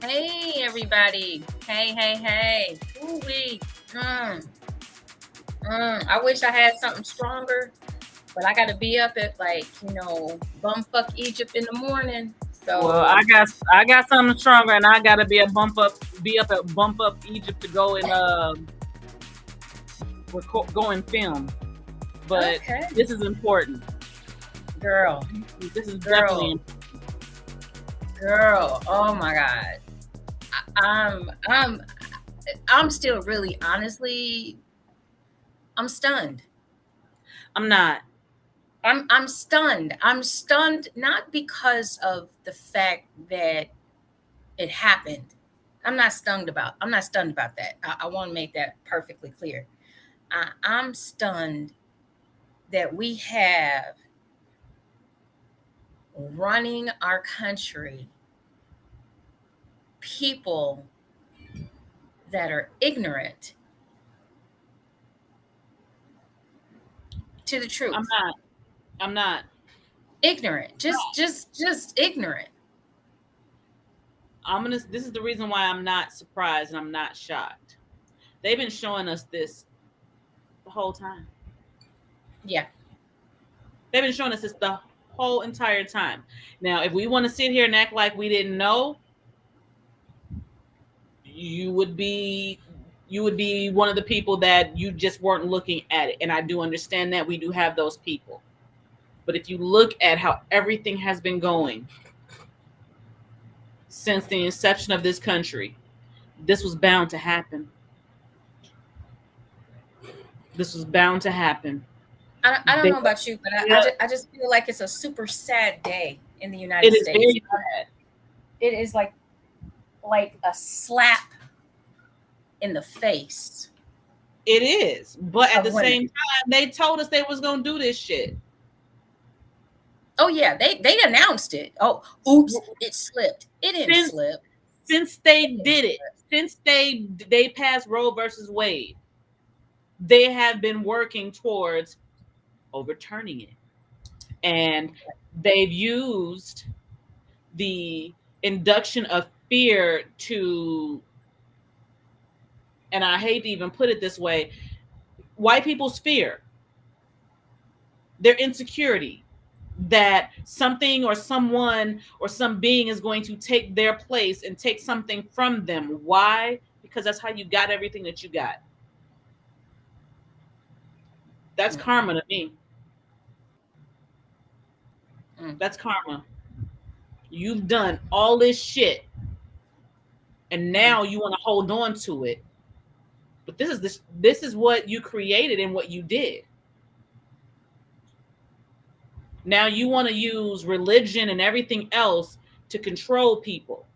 Hey, everybody. Hey. Ooh-wee. I wish I had something stronger, but I got to be up at bumfuck Egypt in the morning. Well, So, I got something stronger, and I gotta be up at bump up Egypt to go and go and film. But okay. this is important. Girl, This is definitely important. girl. Oh my God. I'm still really, honestly, I'm stunned. I'm not. I'm stunned. I'm stunned not because of the fact that it happened. I'm not stunned about that. I want to make that perfectly clear. I'm stunned that we have running our country people that are ignorant to the truth. I'm not. Ignorant. Just ignorant. This is the reason why I'm not surprised and I'm not shocked. They've been showing us this the whole time. Yeah. They've been showing us this the whole entire time. Now, if we want to sit here and act like we didn't know, you would be one of the people that you just weren't looking at it. And I do understand that we do have those people. But if you look at how everything has been going since the inception of this country, this was bound to happen. This was bound to happen. I don't They, know about you, but yeah, I just feel like it's a super sad day in the it United is States. very sad. It is like a slap in the face It is. But at of the women. same time, they told us they was gonna do this shit. Oh yeah, they announced it. Oh, oops, it slipped. It didn't Since slip. since they It didn't did it, slip. since they passed Roe versus Wade, they have been working towards overturning it. And they've used the induction of fear to, and I hate to even put it this way, white people's fear, their insecurity that something or someone or some being is going to take their place and take something from them. Why? Because that's how you got everything that you got. That's Mm, karma to me. mm. That's karma. You've done all this shit and now you want to hold on to it. But this is what you created and what you did. Now you want to use religion and everything else to control people.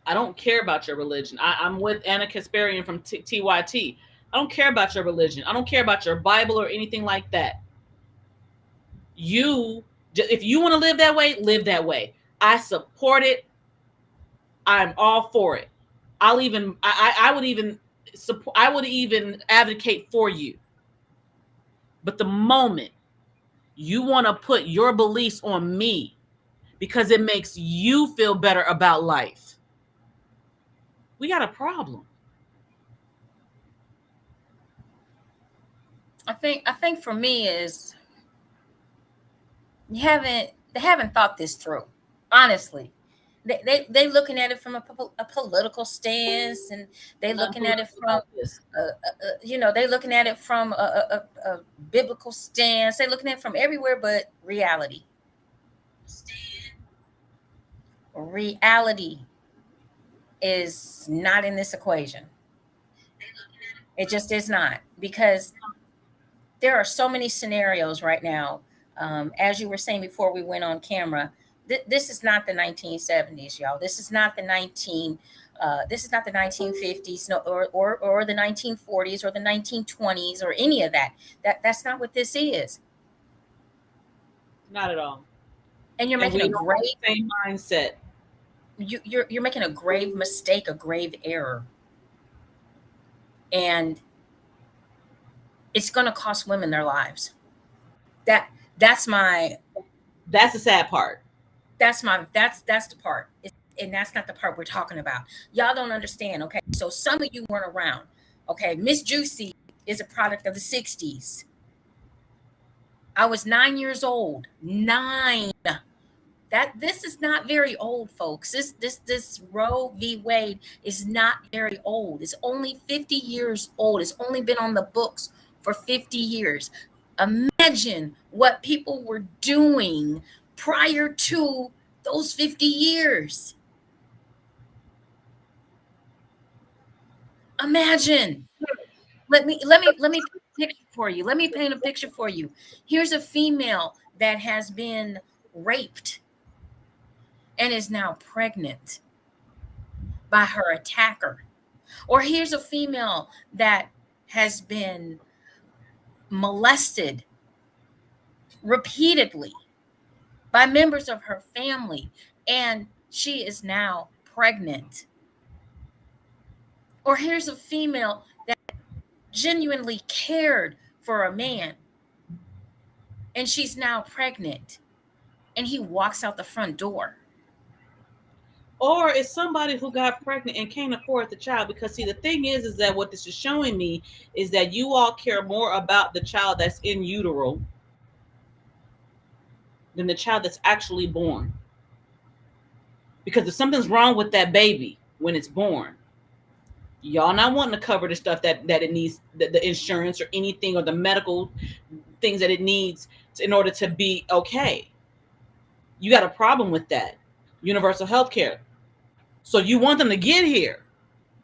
I don't care about your religion. I'm with Anna Kasparian from TYT. I don't care about your religion. I don't care about your Bible or anything like that. If you want to live that way, live that way. I support it. I'm all for it. I would even support. I would even advocate for you. But the moment you want to put your beliefs on me because it makes you feel better about life, we got a problem. I think for me is they haven't thought this through. Honestly, they looking at it from a political stance, and they Nothing looking at it political from about this. they looking at it from a biblical stance. They looking at it from everywhere but reality. Reality is not in this equation. It just is not, because there are so many scenarios right now. As you were saying before we went on camera, this is not the 1970s, y'all. This is not the 1950s, no, or the 1940s or the 1920s or any of that. That's not what this is. Not at all. And you're And making we a don't have great the same mindset. you're making a grave mistake, a grave error, and it's going to cost women their lives. That that's my That's the sad part. that's the part. And that's not the part we're talking about. Y'all don't understand, okay? So some of you weren't around. Okay, Miss Juicy is a product of the 60s. I was 9 years old. Nine. That this is not very old, folks. This Roe v. Wade is not very old. It's only 50 years old. It's only been on the books for 50 years. Imagine what people were doing prior to those 50 years. Imagine. Let me paint a picture for you. Let me paint a picture for you. Here's a female that has been raped and is now pregnant by her attacker. Or here's a female that has been molested repeatedly by members of her family and she is now pregnant. Or here's a female that genuinely cared for a man and she's now pregnant and he walks out the front door. Or it's somebody who got pregnant and can't afford the child. Because see, the thing is that what this is showing me is that you all care more about the child that's in utero than the child that's actually born. Because if something's wrong with that baby when it's born, y'all not wanting to cover the stuff that it needs, the insurance or anything, or the medical things that it needs in order to be okay. You got a problem with that. Universal health care. So you want them to get here,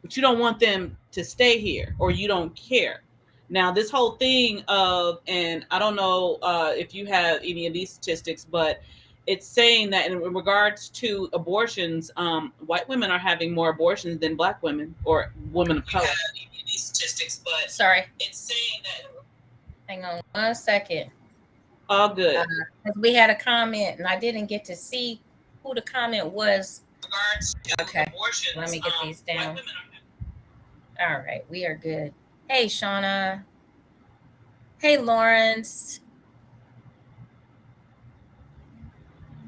but you don't want them to stay here, or you don't care. Now, this whole thing of, and I don't know if you have any of these statistics, but it's saying that in regards to abortions, white women are having more abortions than black women or women of color. These statistics, but Sorry. it's saying that. Hang on 1 second. All good. We had a comment and I didn't get to see who the comment was. Okay, let me get these down. All right, we are good. Hey, Shauna. Hey, Lawrence.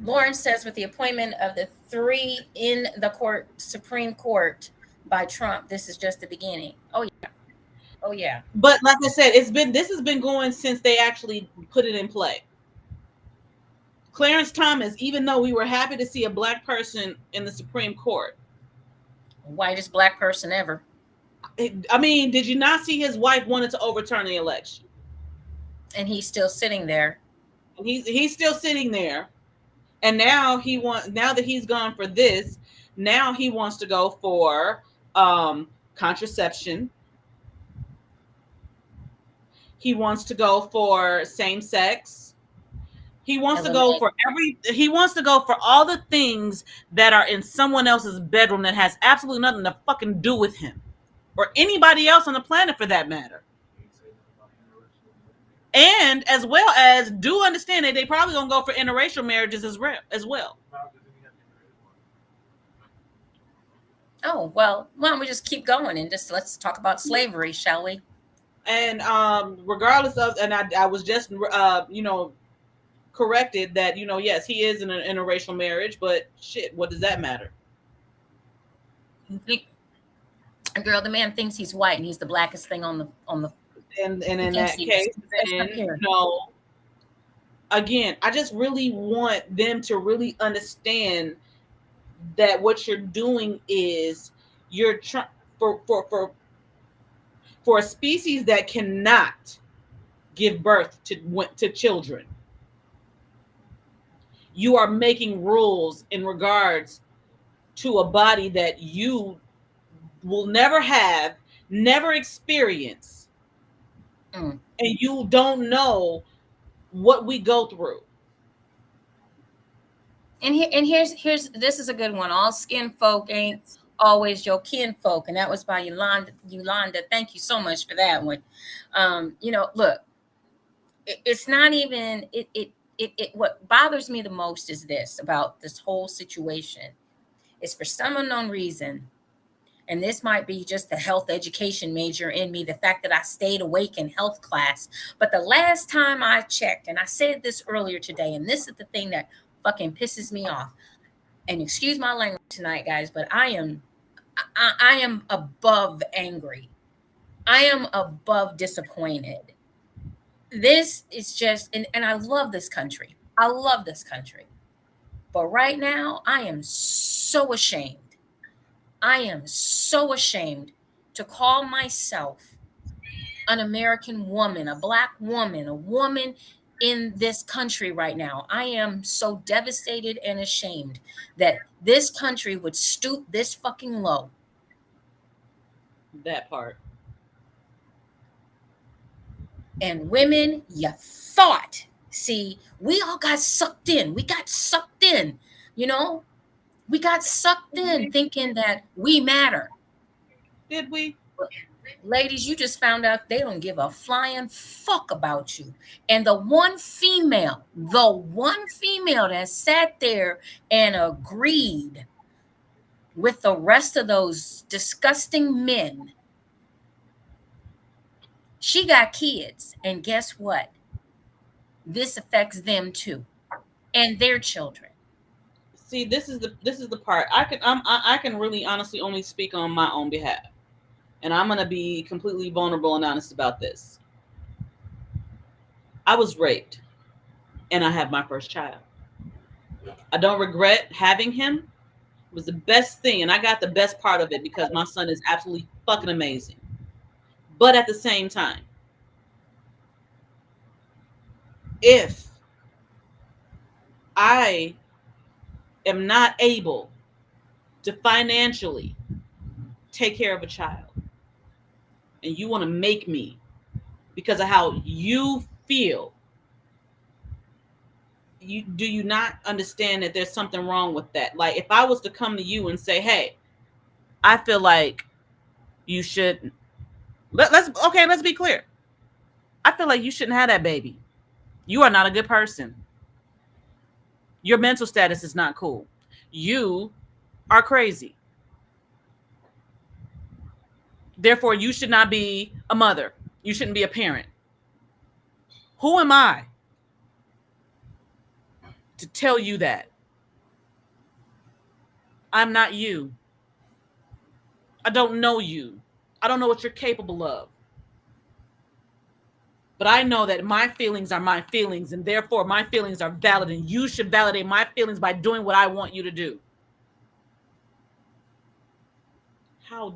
Lawrence says, with the appointment of the 3 in the Supreme Court by Trump, this is just the beginning. Oh yeah, oh yeah. But like I said, this has been going since they actually put it in play. Clarence Thomas, even though we were happy to see a black person in the Supreme Court, whitest black person ever. I mean, did you not see his wife wanted to overturn the election? And he's still sitting there. He's still sitting there. And now now that he's gone for this, now he wants to go for contraception. He wants to go for same sex. He wants to go for he wants to go for all the things that are in someone else's bedroom that has absolutely nothing to fucking do with him or anybody else on the planet for that matter. And as well as do understand that they probably gonna go for interracial marriages as well. Oh, well, why don't we just keep going and just let's talk about slavery, shall we? And regardless of, and I was just corrected that yes, he is in an interracial marriage, but shit, what does that matter? Girl, the man thinks he's white and he's the blackest thing on the and in that case, then no. Again, I just really want them to really understand that what you're doing is you're trying for a species that cannot give birth to children. You are making rules in regards to a body that you will never have, never experience, and you don't know what we go through. And here's this is a good one. All skin folk ain't always your kin folk, and that was by Yolanda. Thank you so much for that one. Look, it's not even it. What bothers me the most is this about this whole situation is for some unknown reason, and this might be just the health education major in me, the fact that I stayed awake in health class. But the last time I checked, and I said this earlier today, and this is the thing that fucking pisses me off. And excuse my language tonight, guys, but I am above angry. I am above disappointed. This is just, and I love this country. I love this country. But right now, I am so ashamed. I am so ashamed to call myself an American woman, a black woman, a woman in this country right now. I am so devastated and ashamed that this country would stoop this fucking low. That part. And women, you thought. See, we all got sucked in. We got sucked in, you know? We got sucked in thinking that we matter. Did we? Ladies, you just found out they don't give a flying fuck about you. And the one female that sat there and agreed with the rest of those disgusting men, she got kids. And guess what? This affects them too and their children. See, this is the part I can really honestly only speak on my own behalf, and I'm gonna be completely vulnerable and honest about this. I was raped, and I have my first child. I don't regret having him. It was the best thing, and I got the best part of it because my son is absolutely fucking amazing. But at the same time, if I am not able to financially take care of a child, and you want to make me because of how you feel, do you not understand that there's something wrong with that? Like, if I was to come to you and say, hey, I feel like you shouldn't, let's be clear. I feel like you shouldn't have that baby. You are not a good person. Your mental status is not cool. You are crazy. Therefore, you should not be a mother. You shouldn't be a parent. Who am I to tell you that? I'm not you. I don't know you. I don't know what you're capable of. But I know that my feelings are my feelings, and therefore my feelings are valid, and you should validate my feelings by doing what I want you to do. How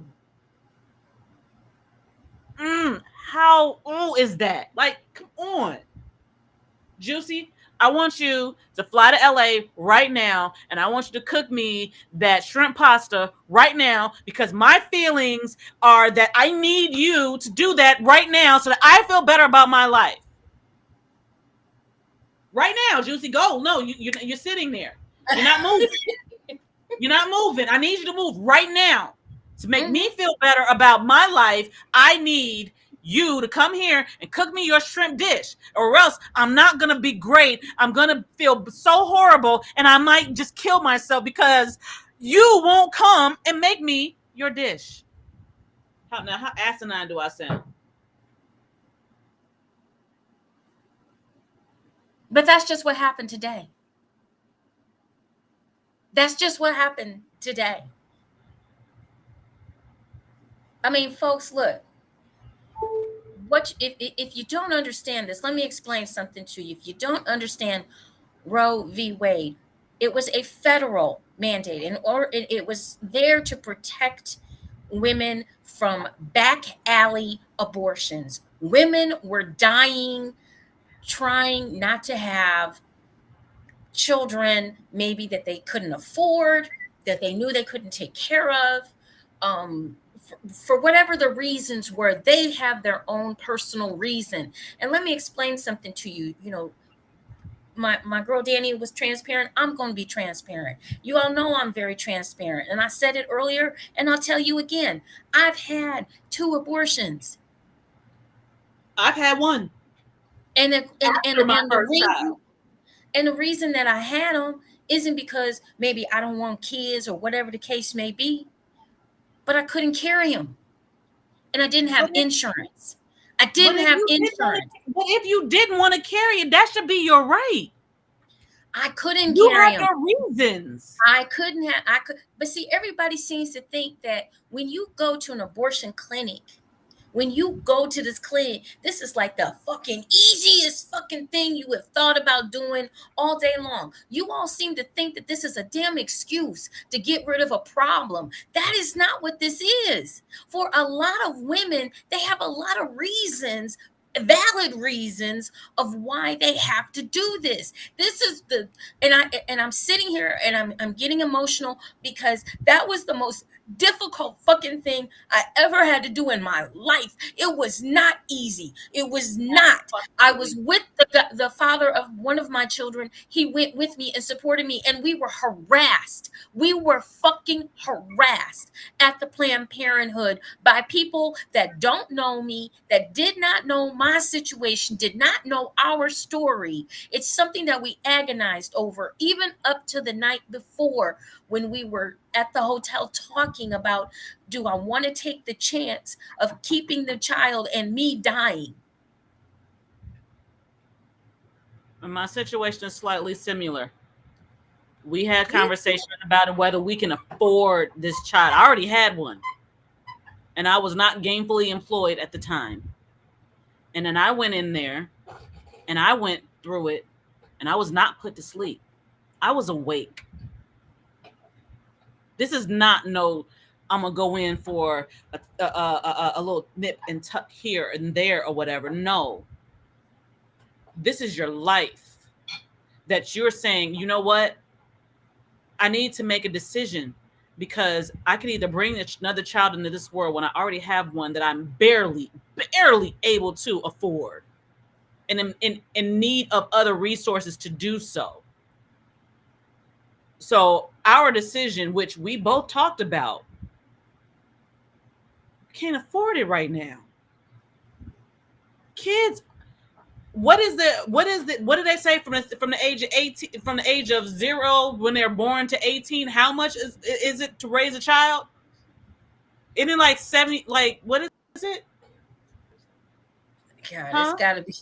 how is that? Like, come on. Juicy, I want you to fly to LA right now, and I want you to cook me that shrimp pasta right now, because my feelings are that I need you to do that right now so that I feel better about my life. Right now, Juicy, go. No, you're sitting there. You're not moving. You're not moving. I need you to move right now. To make me feel better about my life, I need you to come here and cook me your shrimp dish, or else I'm not going to be great. I'm going to feel so horrible, and I might just kill myself because you won't come and make me your dish. How asinine do I sound? But that's just what happened today. That's just what happened today. I mean, folks, look. What if you don't understand this? Let me explain something to you. If you don't understand Roe v. Wade, it was a federal mandate, and or it was there to protect women from back alley abortions. Women were dying, trying not to have children, maybe that they couldn't afford, that they knew they couldn't take care of. For whatever the reasons were, they have their own personal reason. And let me explain something to you. You know, my girl Danny was transparent. I'm going to be transparent. You all know I'm very transparent. And I said it earlier, and I'll tell you again. I've had 2 abortions. I've had one. And After my first child. And the reason that I had them isn't because maybe I don't want kids or whatever the case may be, but I couldn't carry them. And I didn't have insurance. I didn't have insurance. But if you didn't want to carry it, that should be your right. I couldn't You carry have him. your reasons. I couldn't have, I could, but see, everybody seems to think that when you go to an abortion clinic, when you go to this clinic, this is like the fucking easiest fucking thing you have thought about doing all day long. You all seem to think that this is a damn excuse to get rid of a problem. That is not what this is. For a lot of women, they have a lot of reasons, valid reasons of why they have to do this. This is the and I'm sitting here and I'm getting emotional because that was the most difficult fucking thing I ever had to do in my life. It was not easy. It was not. I was Absolutely. with the father of one of my children. He went with me and supported me, and we were harassed. We were fucking harassed at the Planned Parenthood by people that don't know me, that did not know my situation, did not know our story. It's something that we agonized over, even up to the night before when we were at the hotel talking about, do I want to take the chance of keeping the child and me dying? And my situation is slightly similar. We had Yeah. conversation about whether we can afford this child. I already had one, and I was not gainfully employed at the time. And then I went in there and I went through it, and I was not put to sleep. I was awake. This is not no, I'm gonna go in for a little nip and tuck here and there or whatever. No, this is your life that you're saying, you know what? I need to make a decision because I can either bring another child into this world when I already have one that I'm barely able to afford and am in need of other resources to do so. So our decision, which we both talked about, can't afford it right now. Kids, what do they say from the age of 18, from the age of 0 when they're born to 18? How much is it to raise a child? Isn't it like 70, like what is it? God, it's Huh? got to be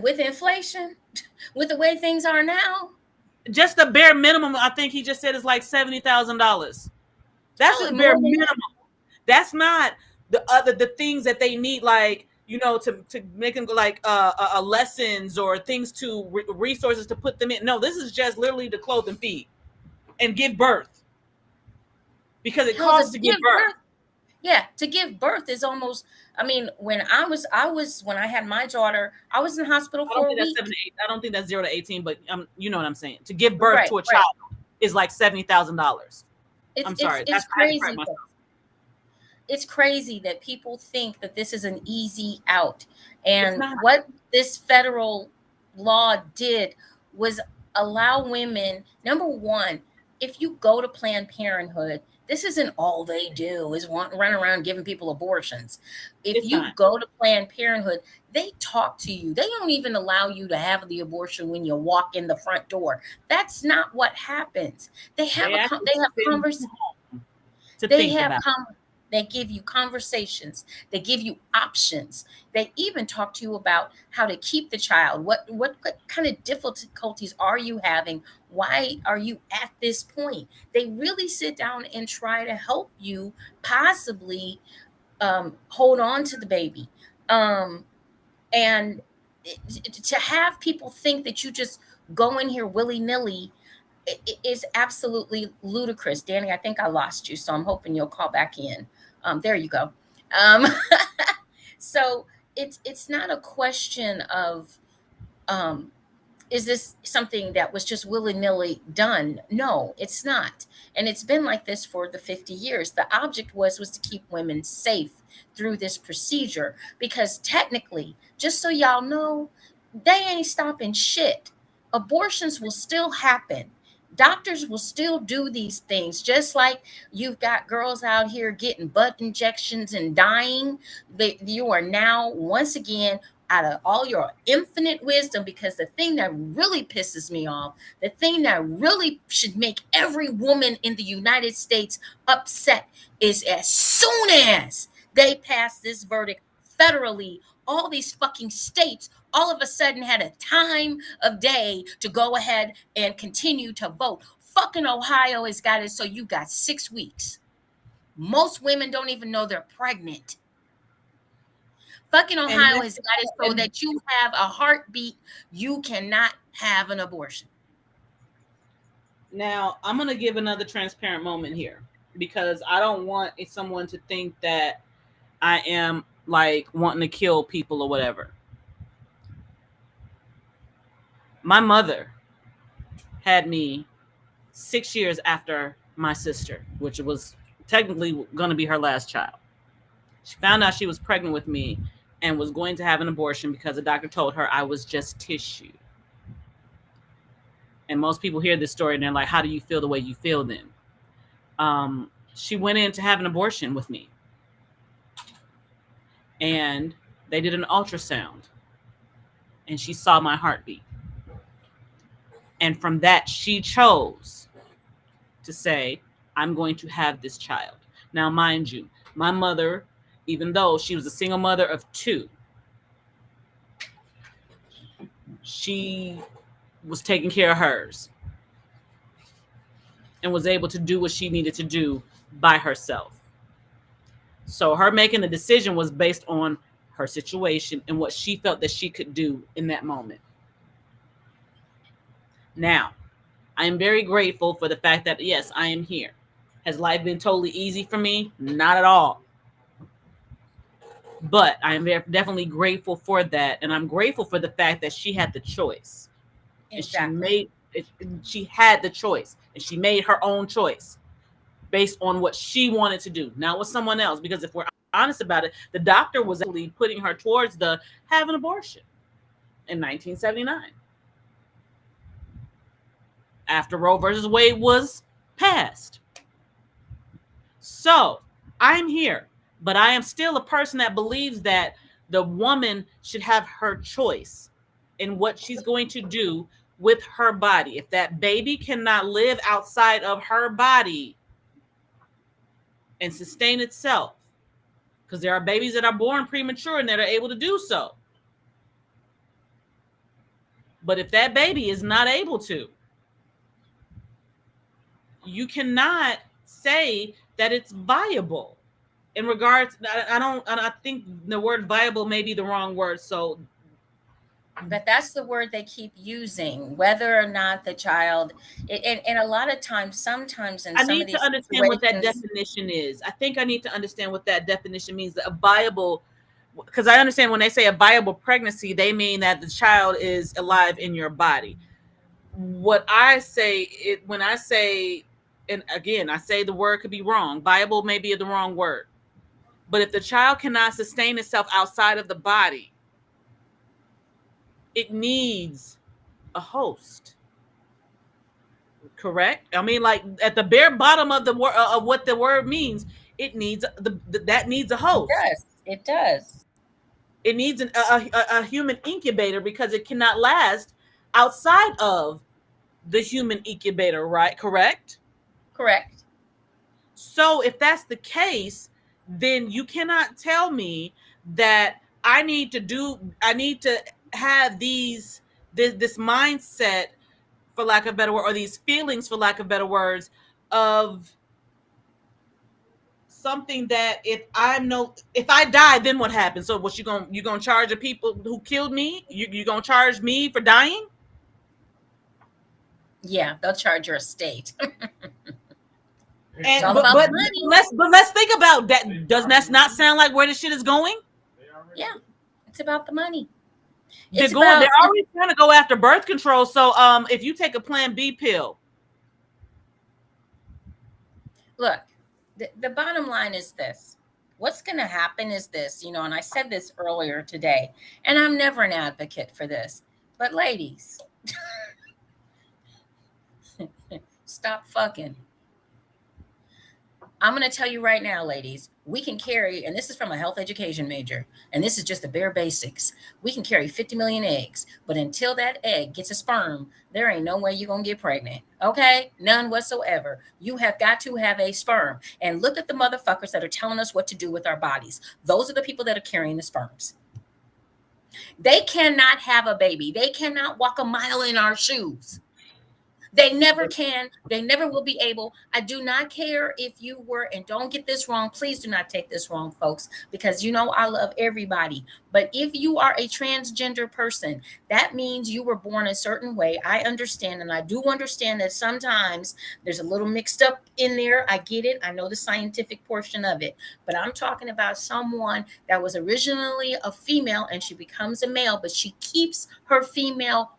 with inflation, with the way things are now. Just the bare minimum, I think he just said is like $70,000. That's Probably just bare more than that. minimum. That's not the things that they need, like, you know, to make them go like lessons or things to resources to put them in. No, this is just literally to clothe and feed and give birth because it Hell, to costs to give give birth. birth, yeah, to give birth is almost. I mean, when I was when I had my daughter, I was in the hospital I don't for a think that's week. 7 to 8. I don't think that's 0 to 18, but you know what I'm saying. To give birth Right, to a right. child is like $70,000. It's I'm it's sorry, it's that's I had to correct crazy. myself. It's crazy that people think that this is an easy out. It's And not. what this federal law did was allow women, number one, if you go to Planned Parenthood, this isn't all they do is run around giving people abortions. If It's you not. go to Planned Parenthood, they talk to you. They don't even allow you to have the abortion when you walk in the front door. That's not what happens. They actually They have send convers you home to they think have about. they give you conversations, they give you options, they even talk to you about how to keep the child, what kind of difficulties are you having, why are you at this point. They really sit down and try to help you possibly hold on to the baby. Um, and to have people think that you just go in here willy-nilly is absolutely ludicrous. Danny, I think I lost you, so I'm hoping you'll call back in. There you go. Um, so it's not a question of um, is this something that was just willy-nilly done? No, it's not. And it's been like this for the 50 years. The object was to keep women safe through this procedure because technically, just so y'all know, they ain't stopping shit. Abortions will still happen. Doctors will still do these things, just like you've got girls out here getting butt injections and dying. You are now, once again, out of all your infinite wisdom, because the thing that really pisses me off, the thing that really should make every woman in the United States upset is as soon as they pass this verdict federally all these fucking states all of a sudden had a time of day to go ahead and continue to vote. Fucking Ohio has got it so you got 6 weeks. Most women don't even know they're pregnant. Fucking And Ohio has got it so that you have a heartbeat, you cannot have an abortion. now I'm gonna give another transparent moment here because I don't want someone to think that I am like wanting to kill people or whatever. My mother had me 6 years after my sister, which was technically going to be her last child. She found out she was pregnant with me and was going to have an abortion because the doctor told her I was just tissue. And most people hear this story and they're like, how do you feel the way you feel then? She went in to have an abortion with me. And they did an ultrasound. And she saw my heartbeat. And from that, she chose to say, I'm going to have this child. Now, mind you, my mother, even though she was a single mother of two, she was taking care of hers and was able to do what she needed to do by herself. So her making the decision was based on her situation and what she felt that she could do in that moment. Now, I am very grateful for the fact that, yes, I am here. Has life been totally easy for me? Not at all. But I am definitely grateful for that. And I'm grateful for the fact that she had the choice. Exactly. She had the choice. And she made her own choice based on what she wanted to do, not with someone else. Because if we're honest about it, the doctor was actually putting her towards the have an abortion in 1979. After Roe versus Wade was passed. So I'm here, but I am still a person that believes that the woman should have her choice in what she's going to do with her body. If that baby cannot live outside of her body and sustain itself, because there are babies that are born premature and that are able to do so. But if that baby is not able to, you cannot say that it's viable. In regards, I think the word viable may be the wrong word. So, But that's the word they keep using, whether or not the child, and a lot of times, sometimes in I some of need to these understand what that situations, definition is. I think I need to understand what that definition means. A viable, because I understand when they say a viable pregnancy, they mean that the child is alive in your body. What I say, when I say, and again, I say the word could be wrong. Viable may be the wrong word. But if the child cannot sustain itself outside of the body, it needs a host. Correct? I mean, like at the bare bottom of the word of what the word means, it needs that needs a it host. does. It does. It needs a human incubator because it cannot last outside of the human incubator, right? Correct? Correct. So if that's the case, then you cannot tell me that I need to have this mindset, for lack of a better word, or these feelings, for lack of better words, of something that if I die, then what happens? So what you gonna charge the people who killed me? You gonna charge me for dying? Yeah, they'll charge your estate. It's And all about the money. let's think about that. Doesn't that not sound like where this shit is going? Yeah, it's about the money. They're It's going. They're about, already trying to go after birth control. So if you take a Plan B pill, look, the bottom line is this. What's going to happen is this, and I said this earlier today, and I'm never an advocate for this, but ladies, stop fucking. I'm going to tell you right now, ladies, we can carry, and this is from a health education major, and this is just the bare basics. We can carry 50 million eggs, but until that egg gets a sperm, there ain't no way you're going to get pregnant. Okay? None whatsoever. You have got to have a sperm. And look at the motherfuckers that are telling us what to do with our bodies. Those are the people that are carrying the sperms. They cannot have a baby. They cannot walk a mile in our shoes. They never can. They never will be able. I do not care if you were, and don't get this wrong. Please do not take this wrong, folks, because you know I love everybody. But if you are a transgender person, that means you were born a certain way. I understand, and I do understand that sometimes there's a little mixed up in there. I get it. I know the scientific portion of it. But I'm talking about someone that was originally a female and she becomes a male, but she keeps her female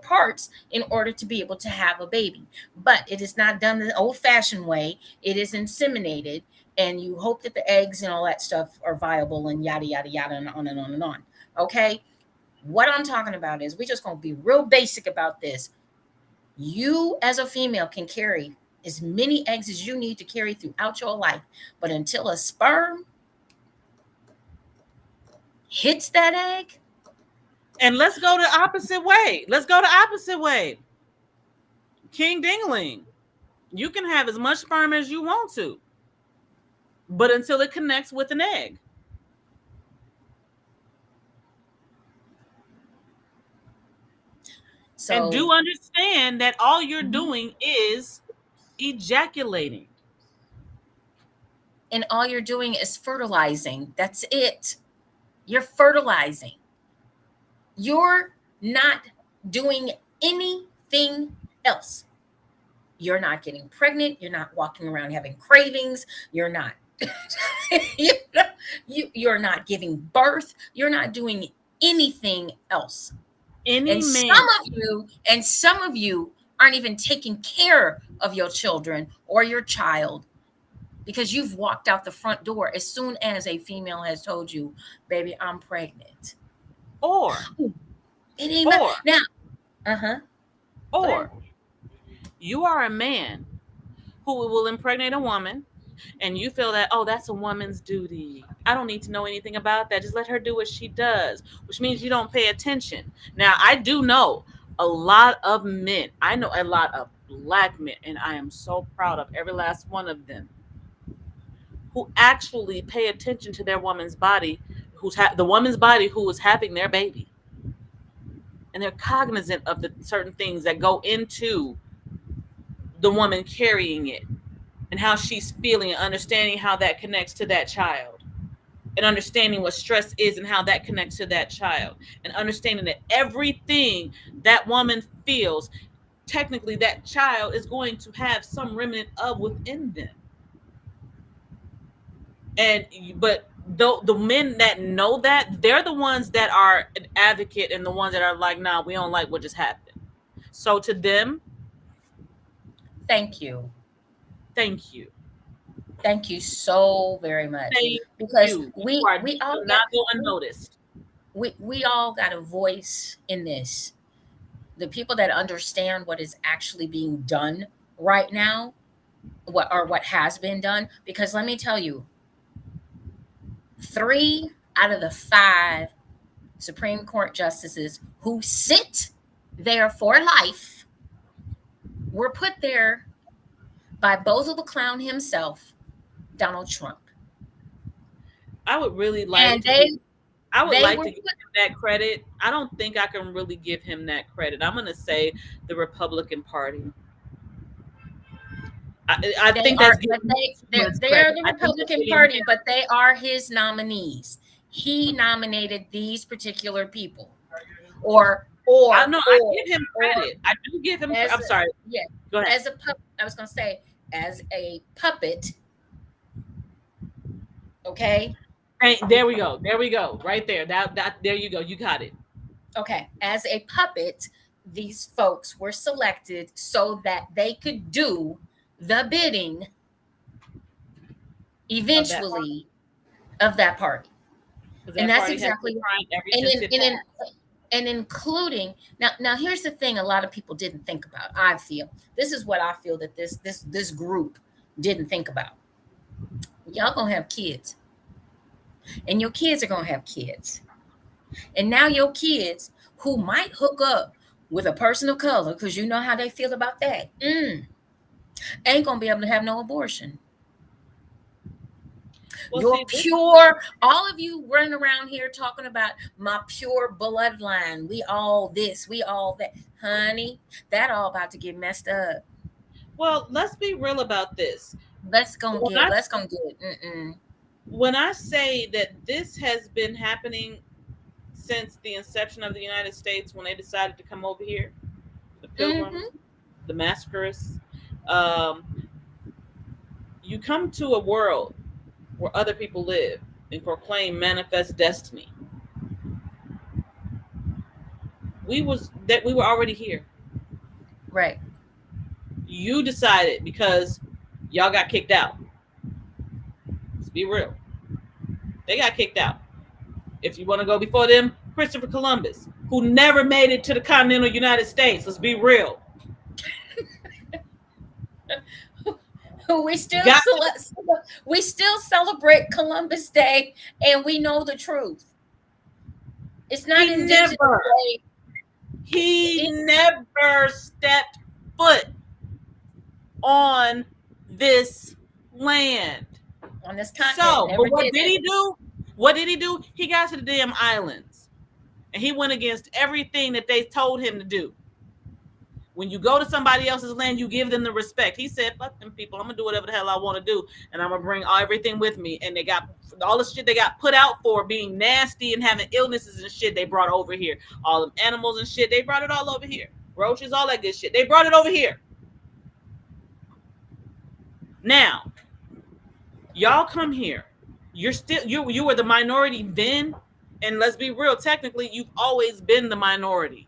parts in order to be able to have a baby. But it is not done the old fashioned way, it is inseminated. And you hope that the eggs and all that stuff are viable and yada, yada, yada, and on and on and on. Okay. What I'm talking about is we just going to be real basic about this. You, as a female, can carry as many eggs as you need to carry throughout your life. But until a sperm hits that egg, and let's go the opposite way. Let's go the opposite way. King Dingling, you can have as much sperm as you want to, but until it connects with an egg. so And do understand that all you're Mhm. doing is ejaculating. And all you're doing is fertilizing. That's it. You're fertilizing. You're not doing anything else. You're not getting pregnant. You're not walking around having cravings. You're not. You're not giving birth. You're not doing anything else. Any And man, some of you aren't even taking care of your children or your child because you've walked out the front door as soon as a female has told you, baby, I'm pregnant. or It ain't or now. Uh-huh. or you are a man who will impregnate a woman, and you feel that, oh, that's a woman's duty. I don't need to know anything about that. Just let her do what she does, which means you don't pay attention. Now, I do know a lot of men. I know a lot of black men, and I am so proud of every last one of them who actually pay attention to their woman's body, the woman's body who is having their baby. And they're cognizant of the certain things that go into the woman carrying it and how she's feeling and understanding how that connects to that child and understanding what stress is and how that connects to that child and understanding that everything that woman feels, technically that child is going to have some remnant of within them. And but the men that know that, they're the ones that are an advocate and the ones that are like, nah, we don't like what just happened. So to them, Thank you. thank you. Thank you so very much. Thank Because you. we Do all got not go unnoticed. we all got a voice in this. The people that understand what is actually being done right now, what has been done. Because let me tell you, 3 out of the 5 Supreme Court justices who sit there for life were put there by Bozo the Clown himself, Donald Trump. I would really like And to give I would they like were to give put, him that credit. I don't think I can really give him that credit. I'm going to say the Republican Party. I they think are that's but giving him too much they're credit. the I think that's Republican giving Party, him. but they are his nominees. He nominated these particular people. Or I or know. I or give him or credit. I do give him. as I'm sorry. yeah, Go ahead. as a I was gonna say as a puppet, okay? Hey, there we go. There we go. Right there. That. There you go. You got it. Okay, as a puppet, these folks were selected so that they could do the bidding Of that party, eventually of that party. because And that that's party has been exactly trying ever and since in, it and in, passed. and including now here's the thing a lot of people didn't think about. I feel this is what I feel that this group didn't think about. Y'all gonna have kids, and your kids are gonna have kids, and now your kids who might hook up with a person of color because you know how they feel about that, ain't gonna be able to have no abortion. Well, Your see, this pure, all of you running around here talking about my pure bloodline. We all this, we all that. Honey, that all about to get messed up. well, let's be real about this. Let's go When get, I let's go get. Mm-mm. when I say that this has been happening since the inception of the United States, when they decided to come over here, the Pilgrims, Mm-hmm. the Massacreists, um, you come to a world where other people live and proclaim manifest destiny. We were already here. Right. You decided because y'all got kicked out. Let's be real. They got kicked out. If you want to go before them, Christopher Columbus, who never made it to the continental United States. Let's be real. we still God, we still celebrate Columbus Day, and we know the truth. It's not he Indigenous never, Day. he It, never stepped foot on this land. on this continent, So, but never what did did it. he do? What did he do? He got to the damn islands and he went against everything that they told him to do. When you go to somebody else's land, you give them the respect. He said, "Fuck them people. I'm gonna do whatever the hell I want to do, and I'm gonna bring everything with me." And they got all the shit they got put out for being nasty and having illnesses and shit. They brought over here all the animals and shit. They brought it all over here. Roaches, all that good shit. They brought it over here. Now, y'all come here. You were the minority then, and let's be real. Technically, you've always been the minority.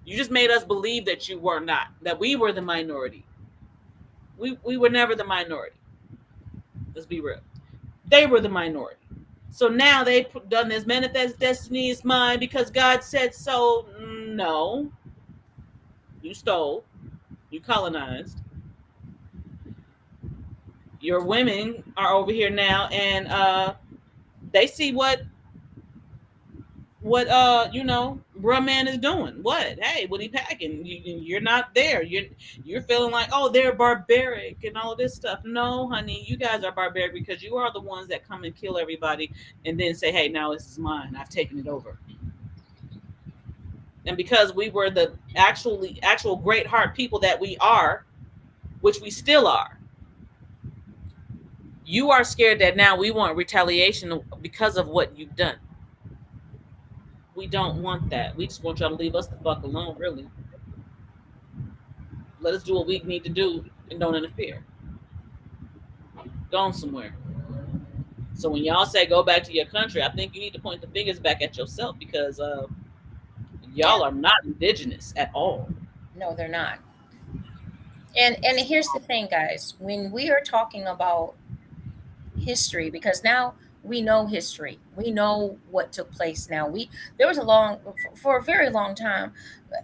You just made us believe that you were not. That we were the minority. We were never the minority. Let's be real. They were the minority. So now they've done this manifest destiny is mine because God said so. No, you stole, you colonized. Your women are over here now, and they see what bruh man is doing. What? Hey, what he packing? You're not there. You're feeling like, oh, they're barbaric and all of this stuff. No, honey, you guys are barbaric because you are the ones that come and kill everybody and then say, hey, now this is mine. I've taken it over. And because we were the actual great heart people that we are, which we still are, you are scared that now we want retaliation because of what you've done. We don't want that. We just want y'all to leave us the fuck alone, really. Let us do what we need to do and don't interfere. Gone somewhere. So when y'all say go back to your country, I think you need to point the fingers back at yourself because Yeah. y'all are not indigenous at all. No, they're not. And here's the thing, guys. When we are talking about history, because now we know history, we know what took place. Now we there was a long for a very long time,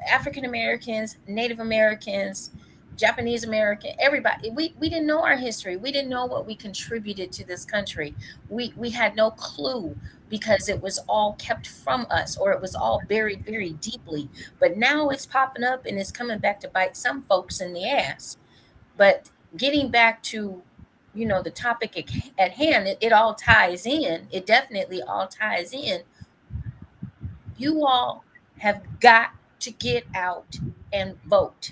African Americans, Native Americans, Japanese American, everybody, we didn't know our history. We didn't know what we contributed to this country. We had no clue because it was all kept from us, or it was all buried very deeply. But now it's popping up and it's coming back to bite some folks in the ass. But getting back to, the topic at hand, it all ties in. It definitely all ties in. You all have got to get out and vote.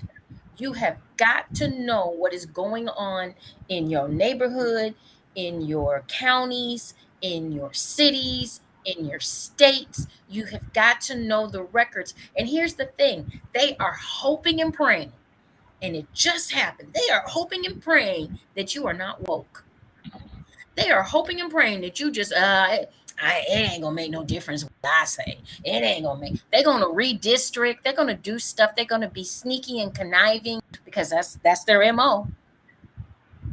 You have got to know what is going on in your neighborhood, in your counties, in your cities, in your states. You have got to know the records. And here's the thing, they are hoping and praying, and it just happened. They are hoping and praying that you are not woke. They are hoping and praying that you just it ain't gonna make no difference what I say. It ain't gonna make. They're gonna redistrict. They're gonna do stuff. They're gonna be sneaky and conniving because that's their mo.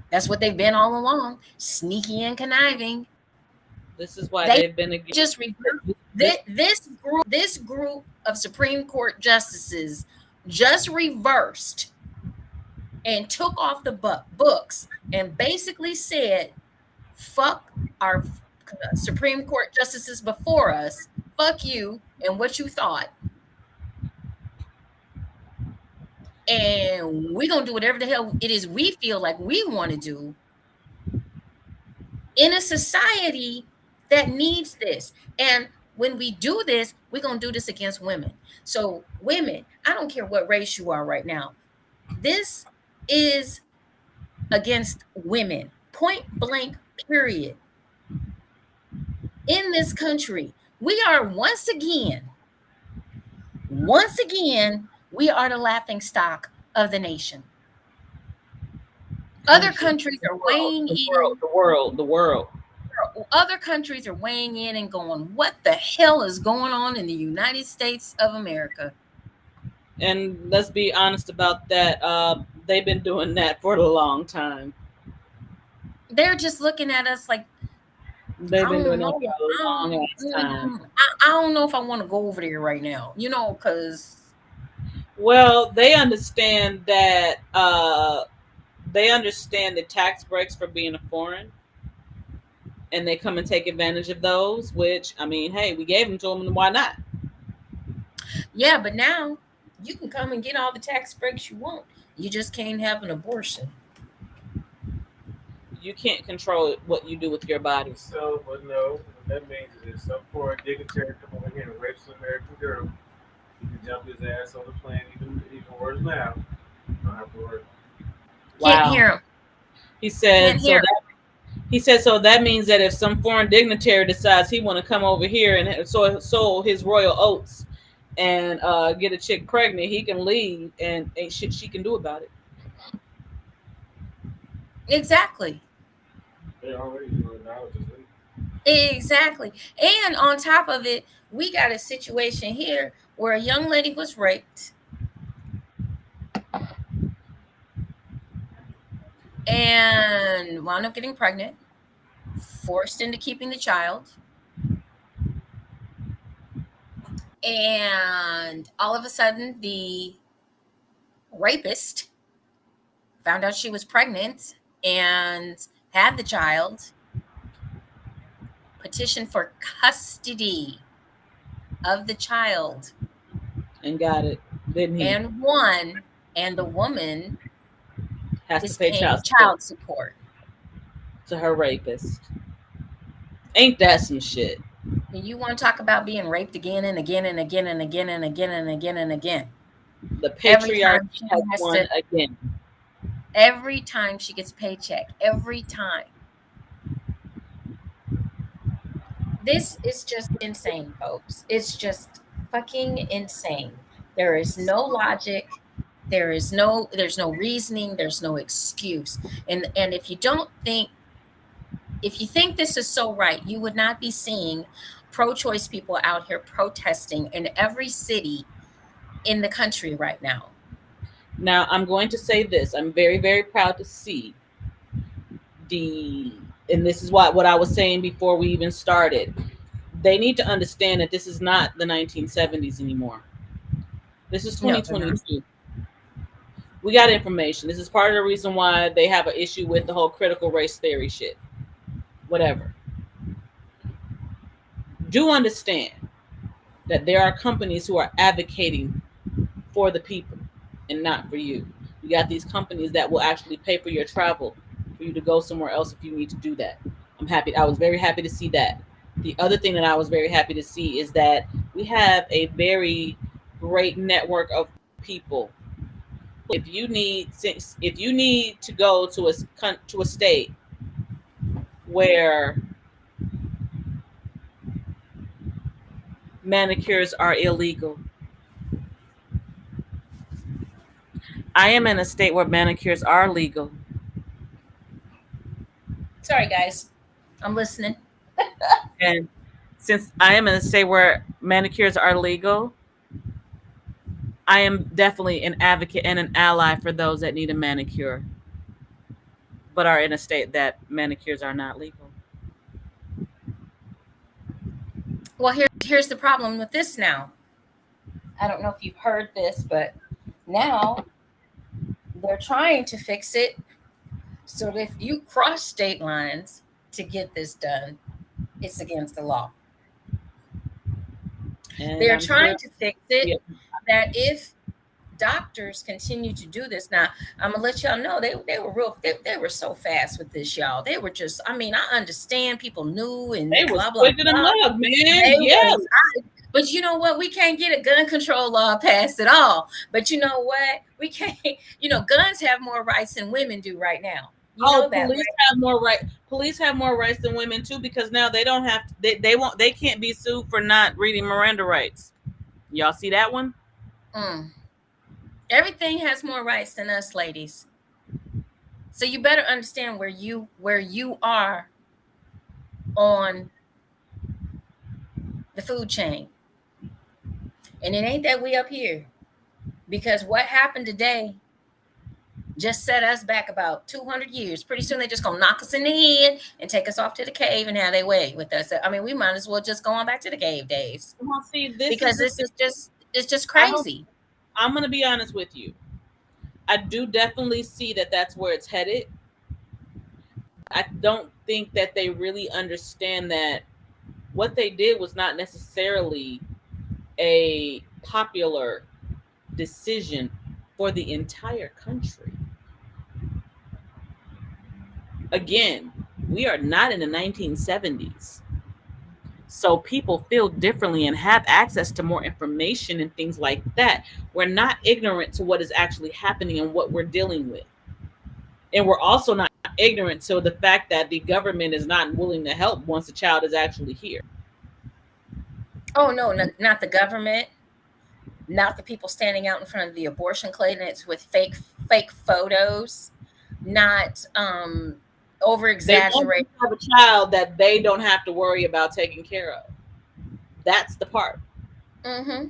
That's what they've been all along. Sneaky and conniving. This is why They they've been against just this. this group of Supreme Court justices just reversed and took off the books and basically said, fuck our Supreme Court justices before us, fuck you and what you thought, and we're gonna do whatever the hell it is we feel like we want to do in a society that needs this. And when we do this, we're going to do this against women. So, women, I don't care what race you are right now, this is against women, point blank, period. In this country, we are once again, we are the laughing stock of the nation. Other Country, countries are weighing in. the world. Other countries are weighing in and going, what the hell is going on in the United States of America? And let's be honest about that. They've been doing that for a long time. They're just looking at us like, They've I been don't doing that know. for a long ass time. I don't know if I want to go over there right now, because Well, they understand that. They understand the tax breaks for being a foreign, and they come and take advantage of those. Which, I mean, hey, we gave them to them, why not? yeah, but now you can come and get all the tax breaks you want. You just can't have an abortion. You can't control what you do with your body. So, but no, what that means is if some foreign dignitary come over here and rape some American girl, he can jump his ass on the plane even worse now. You don't have to worry. Can't Wow. hear them. He Can't said so hear. that he said so that means that if some foreign dignitary decides he want to come over here and sow his royal oats and get a chick pregnant, he can leave and ain't shit she can do about it. Exactly. They already do it now. Just leave. Exactly. And on top of it, we got a situation here where a young lady was raped and wound up getting pregnant, forced into keeping the child. And all of a sudden, the rapist found out she was pregnant and had the child, petitioned for custody of the child, And got it, didn't he? and won. And the woman Has to is pay paying child support child support. to her rapist. Ain't that some shit? And you want to talk about being raped again and again and again and again and again and again and again. The Every patriarchy time she has has won to, again. every time she gets a paycheck, every time. This is just insane, folks. It's just fucking insane. There is no logic. There's no reasoning, there's no excuse. And if you think this is so right, you would not be seeing pro-choice people out here protesting in every city in the country right now. Now I'm going to say this. I'm very, very proud to see the and this is what I was saying before we even started. They need to understand that this is not the 1970s anymore. This is No, they're not. 2022. We got information. This is part of the reason why they have an issue with the whole critical race theory shit. Whatever. Do understand that there are companies who are advocating for the people and not for you. You got these companies that will actually pay for your travel for you to go somewhere else if you need to do that. I'm happy. I was very happy to see that. The other thing that I was very happy to see is that we have a very great network of people. If you need to go to a state where manicures are illegal, I am in a state where manicures are legal. Sorry, guys. I'm listening. And since I am in a state where manicures are legal, I am definitely an advocate and an ally for those that need a manicure, but are in a state that manicures are not legal. Well, here's the problem with this now. I don't know if you've heard this, but now they're trying to fix it so that if you cross state lines to get this done, it's against the law. And They're I'm sure, trying to fix it yeah, that if doctors continue to do this. Now, I'm gonna let y'all know they were real. They were so fast with this, y'all. They were just. I mean, I understand people knew They and was blah blah quicker than blah. love, man. They Yeah. was. But you know what? We can't get a gun control law passed at all. But you know what? We can't. You know, guns have more rights than women do right now. You know Oh, that, police right? have more right. Police have more rights than women too, because now they don't have to, they won't they can't be sued for not reading Miranda rights. Y'all see that one? Mm. Everything has more rights than us, ladies. So you better understand where you are on the food chain. And it ain't that we up here. Because what happened today just set us back about 200 years. Pretty soon they're just going to knock us in the head and take us off to the cave and have their way with us. I mean, we might as well just go on back to the cave days. Well, see, this is Because the this thing. is just, it's just I don't. crazy. I'm gonna be honest with you. I do definitely see that that's where it's headed. I don't think that they really understand that what they did was not necessarily a popular decision for the entire country. Again, we are not in the 1970s. So people feel differently and have access to more information and things like that. We're not ignorant to what is actually happening and what we're dealing with. And we're also not ignorant to the fact that the government is not willing to help once a child is actually here. Oh, no, not the government. Not the people standing out in front of the abortion clinics with fake photos. Not over They want you exaggerate. to have a child that they don't have to worry about taking care of. That's the part. Mm-hmm.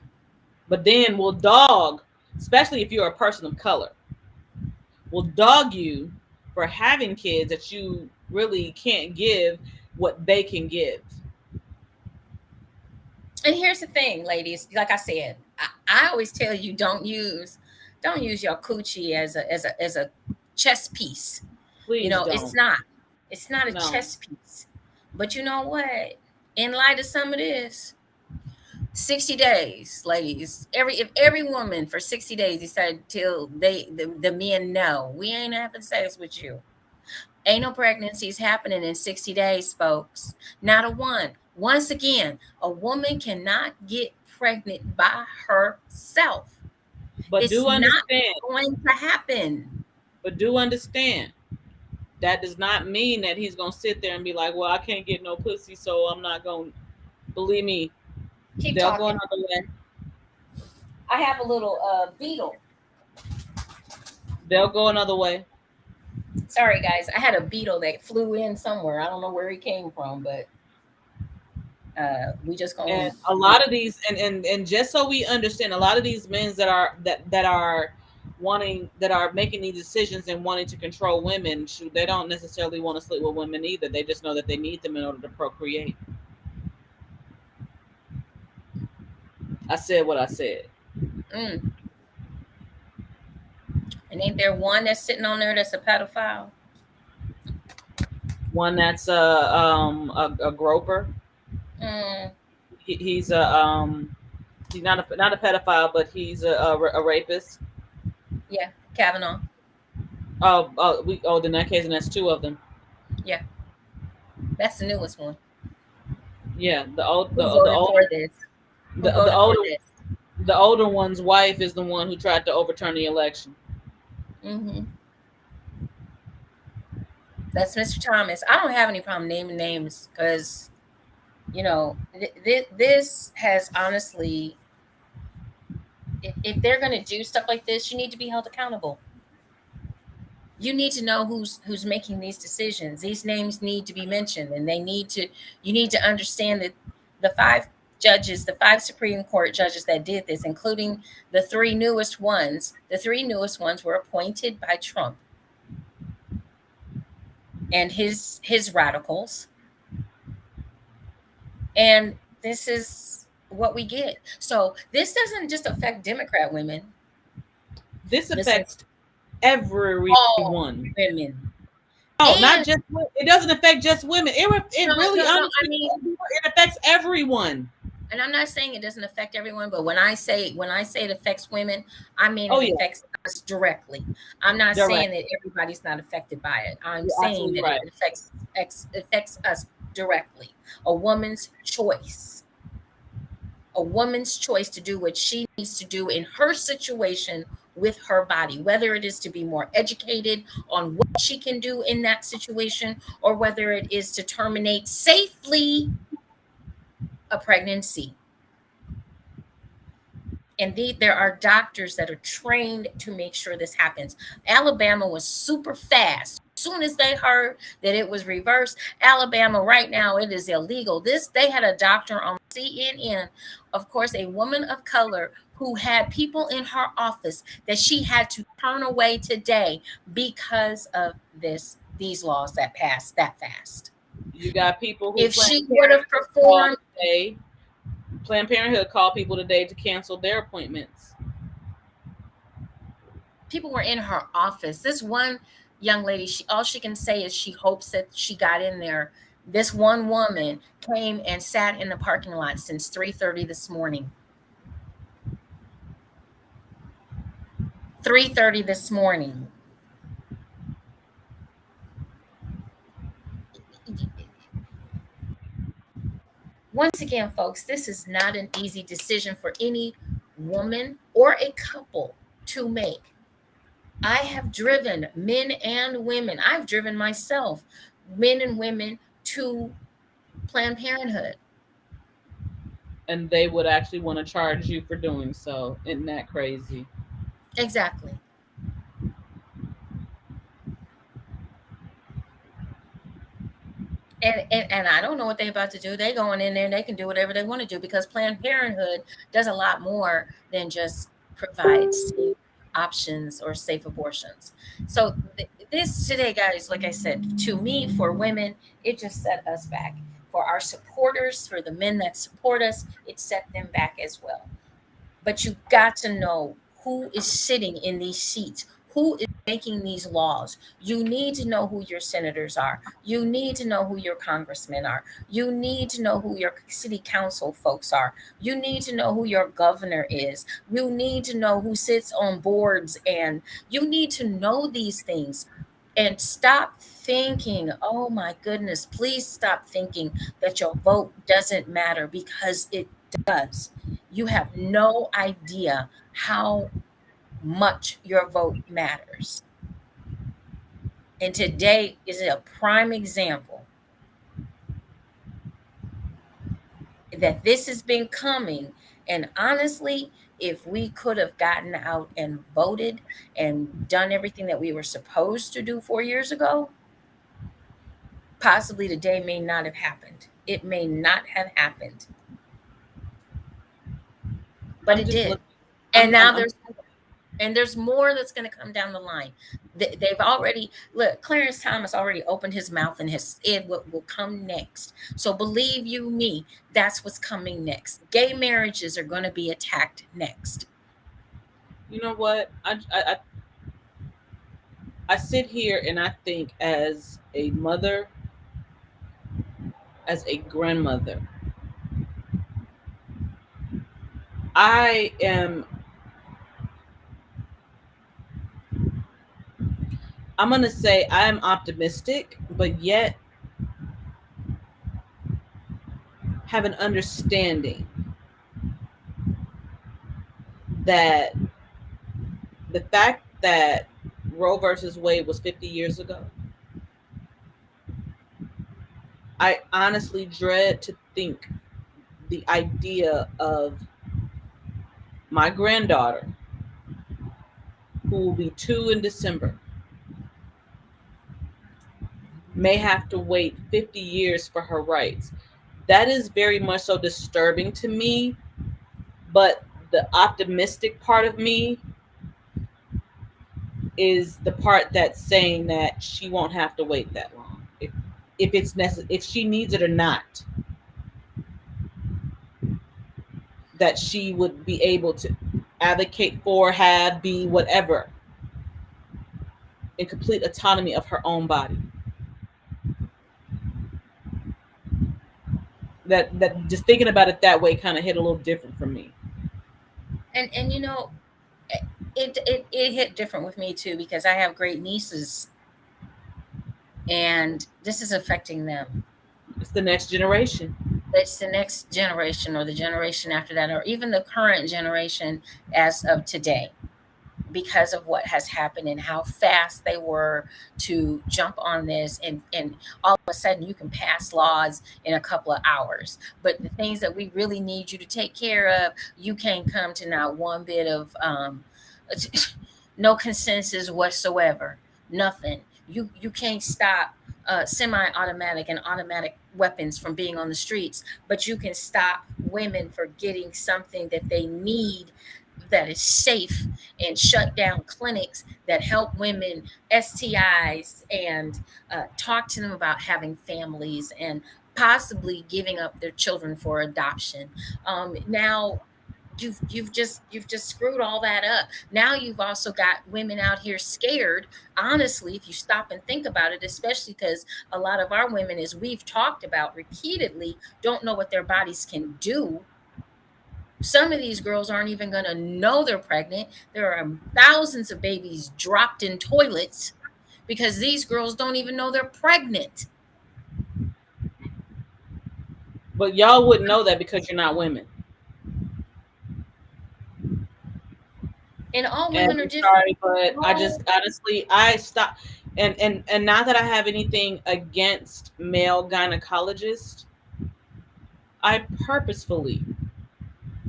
But then we'll dog, especially if you're a person of color, will dog you for having kids that you really can't give what they can give. And here's the thing, ladies. Like I said, I always tell you don't use your coochie as a chess piece. You Please know, don't. it's not a No. chess piece. But you know what? In light of some of this, 60 days, ladies. If every woman for 60 days decided till the men know we ain't having sex with you. Ain't no pregnancies happening in 60 days, folks. Not a one. Once again, a woman cannot get pregnant by herself. But It's do not understand, going to happen. but do understand that does not mean that he's gonna sit there and be like, well, I can't get no pussy, so I'm not gonna believe me. Keep They'll go talking. another way. I have a little beetle. They'll go another way. Sorry, guys. I had a beetle that flew in somewhere. I don't know where he came from, but we just gonna. And a lot of these, and just so we understand, a lot of these men that are wanting, that are making these decisions and wanting to control women, shoot, they don't necessarily want to sleep with women either. They just know that they need them in order to procreate. I said what I said. Mm. And ain't there one that's sitting on there that's a pedophile? One that's a groper. Mm. He's he's not a pedophile, but he's a rapist. Yeah, Kavanaugh. In that case, and that's two of them. Yeah, that's the newest one. Yeah, the old Who the voted for older this? Who the voted for older this? the older one's wife is the one who tried to overturn the election. Mm-hmm. That's Mr. Thomas. I don't have any problem naming names because, this has honestly, if they're going to do stuff like this, you need to be held accountable. You need to know who's making these decisions. These names need to be mentioned, and you need to understand that the five Supreme Court judges that did this, including the three newest ones, were appointed by Trump and his radicals. And this is what we get. So this doesn't just affect Democrat women. This This affects all everyone. women. No, not And just. It doesn't affect just women. It no, really, no, no. honestly, I mean, it affects everyone. And I'm not saying it doesn't affect everyone, but when I say it affects women, I mean Oh it yeah, affects us directly. I'm not direct. saying that everybody's not affected by it. I'm You're saying absolutely that it right. affects us directly. A woman's choice, a woman's choice to do what she needs to do in her situation with her body, whether it is to be more educated on what she can do in that situation, or whether it is to terminate safely a pregnancy. And there are doctors that are trained to make sure this happens. Alabama was super fast. As soon as they heard that it was reversed, Alabama right now it is illegal. This they had a doctor on CNN, of course, a woman of color who had people in her office that she had to turn away today because of these laws that passed that fast. You got people who If Planned she would have Parenthood called performed, today. Planned Parenthood called people today to cancel their appointments. people were in her office. This one young lady, she all she can say is she hopes that she got in there. This one woman came and sat in the parking lot since 3:30 this morning. 3:30 this morning. Once again, folks, this is not an easy decision for any woman or a couple to make. I have driven men and women. I've driven myself, men and women, to Planned Parenthood. And they would actually want to charge you for doing so. Isn't that crazy? Exactly. And I don't know what they're about to do. They going in there and they can do whatever they want to do, because Planned Parenthood does a lot more than just provide safe options or safe abortions. So this today, guys, like I said, to me, for women, it just set us back. For our supporters, for the men that support us, it set them back as well. But you got to know who is sitting in these seats, who is making these laws. You need to know who your senators are. You need to know who your congressmen are. You need to know who your city council folks are. You need to know who your governor is. You need to know who sits on boards, and you need to know these things. And stop thinking, oh my goodness, please stop thinking that your vote doesn't matter, because it does. You have no idea how much your vote matters. And today is a prime example that this has been coming. And honestly, if we could have gotten out and voted and done everything that we were supposed to do 4 years ago, possibly today may not have happened. It may not have happened, but I'm it just did. looking. And now I'm there's more that's going to come down the line. They've already look. Clarence Thomas already opened his mouth and has said what will come next. So believe you me, that's what's coming next. Gay marriages are going to be attacked next. You know what? I sit here and I think, as a mother, as a grandmother, I am. I'm gonna say I am optimistic, but yet have an understanding that the fact that Roe versus Wade was 50 years ago, I honestly dread to think the idea of my granddaughter, who will be 2 in December, may have to wait 50 years for her rights. That is very much so disturbing to me, but the optimistic part of me is the part that's saying that she won't have to wait that long. If it's necessary, if she needs it or not, that she would be able to advocate for, have, be whatever, in complete autonomy of her own body. that just thinking about it that way kind of hit a little different for me. And it hit different with me too, because I have great nieces and this is affecting them. It's the next generation. It's the next generation or the generation after that, or even the current generation as of today, because of what has happened and how fast they were to jump on this, and all of a sudden you can pass laws in a couple of hours, but the things that we really need you to take care of, you can't come to not one bit of no consensus whatsoever. Nothing. You can't stop semi-automatic and automatic weapons from being on the streets, but you can stop women for getting something that they need that is safe, and shut down clinics that help women STIs, and talk to them about having families and possibly giving up their children for adoption. Now you've just screwed all that up. Now you've also got women out here scared, honestly, if you stop and think about it, especially because a lot of our women, as we've talked about repeatedly, don't know what their bodies can do. Some of these girls aren't even going to know they're pregnant. There are thousands of babies dropped in toilets because these girls don't even know they're pregnant. But y'all wouldn't know that because you're not women. And all And women are I'm different. sorry, but I No, just honestly I stop. And not that I have anything against male gynecologists, I purposefully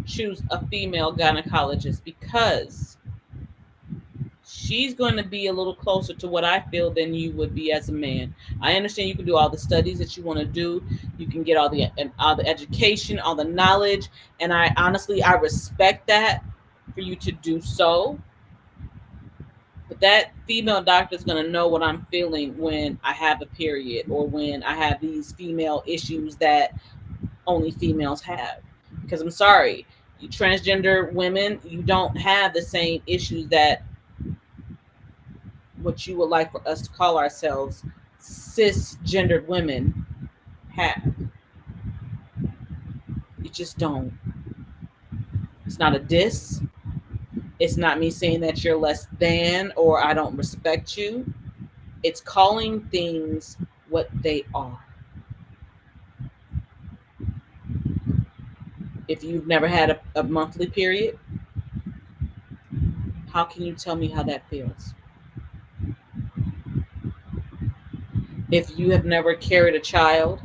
choose a female gynecologist because she's going to be a little closer to what I feel than you would be as a man. I understand you can do all the studies that you want to do. You can get all the education, all the knowledge, and I honestly I respect that for you to do so. But that female doctor is going to know what I'm feeling when I have a period or when I have these female issues that only females have. Because I'm sorry, you transgender women, you don't have the same issues that what you would like for us to call ourselves cisgendered women have. You just don't. It's not a diss. It's not me saying that you're less than or I don't respect you. It's calling things what they are. If you've never had a monthly period, how can you tell me how that feels? If you have never carried a child,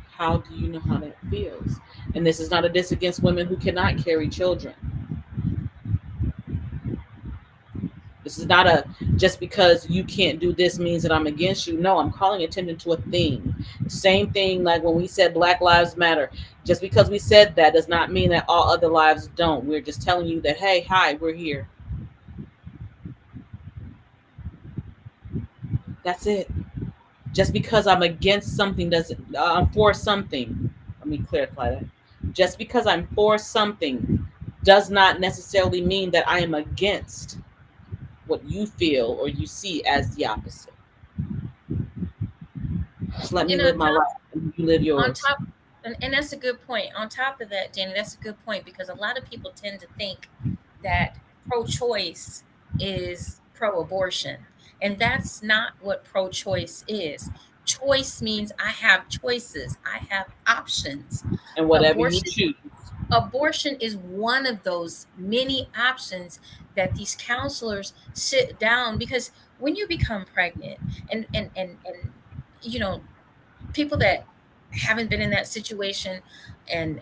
how do you know how that feels? And this is not a diss against women who cannot carry children. This is not a just because you can't do this means that I'm against you. No, I'm calling attention to a thing. Same thing like when we said Black Lives Matter. Just because we said that does not mean that all other lives don't. We're just telling you that, hey, hi, we're here. That's it. Just because I'm against something doesn't, I'm for something. Let me clarify that. Just because I'm for something does not necessarily mean that I am against what you feel or you see as the opposite. Just let you me know, live my life and you live on yours. top, and that's a good point. On top of that, Danny, that's a good point, because a lot of people tend to think that pro-choice is pro-abortion, and that's not what pro-choice is. Choice means I have choices, I have options. And whatever you Abortion choose. abortion is one of those many options that these counselors sit down, because when you become pregnant, and you know, people that haven't been in that situation, and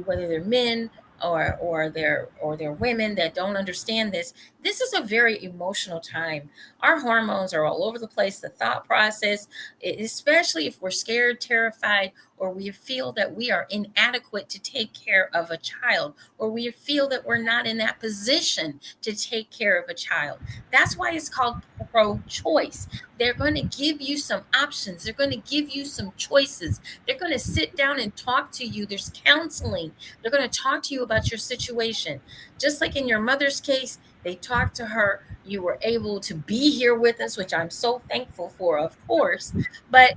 whether they're men or they're women that don't understand this, this is a very emotional time. Our hormones are all over the place, the thought process, especially if we're scared, terrified, or we feel that we are inadequate to take care of a child, or we feel that we're not in that position to take care of a child. That's why it's called pro-choice. They're going to give you some options. They're going to give you some choices. They're going to sit down and talk to you. There's counseling. They're going to talk to you about your situation. Just like in your mother's case, they talked to her. You were able to be here with us, which I'm so thankful for, of course. But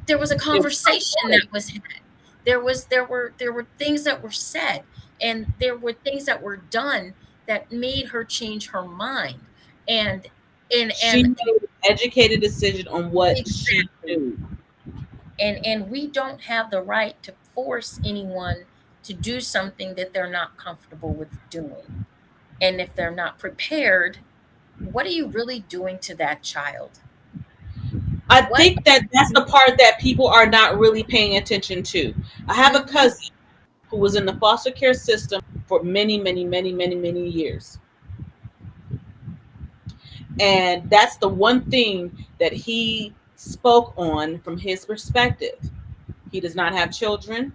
There was a It was conversation that was had. There were things that were said, and there were things that were done that made her change her mind. And she and made an educated decision on what she exactly. knew. And we don't have the right to force anyone to do something that they're not comfortable with doing. And if they're not prepared, what are you really doing to that child? I What think that that's the part that people are not really paying attention to. I have a Mhm. cousin who was in the foster care system for many, many, many, many, many years. And that's the one thing that he spoke on from his perspective. He does not have children,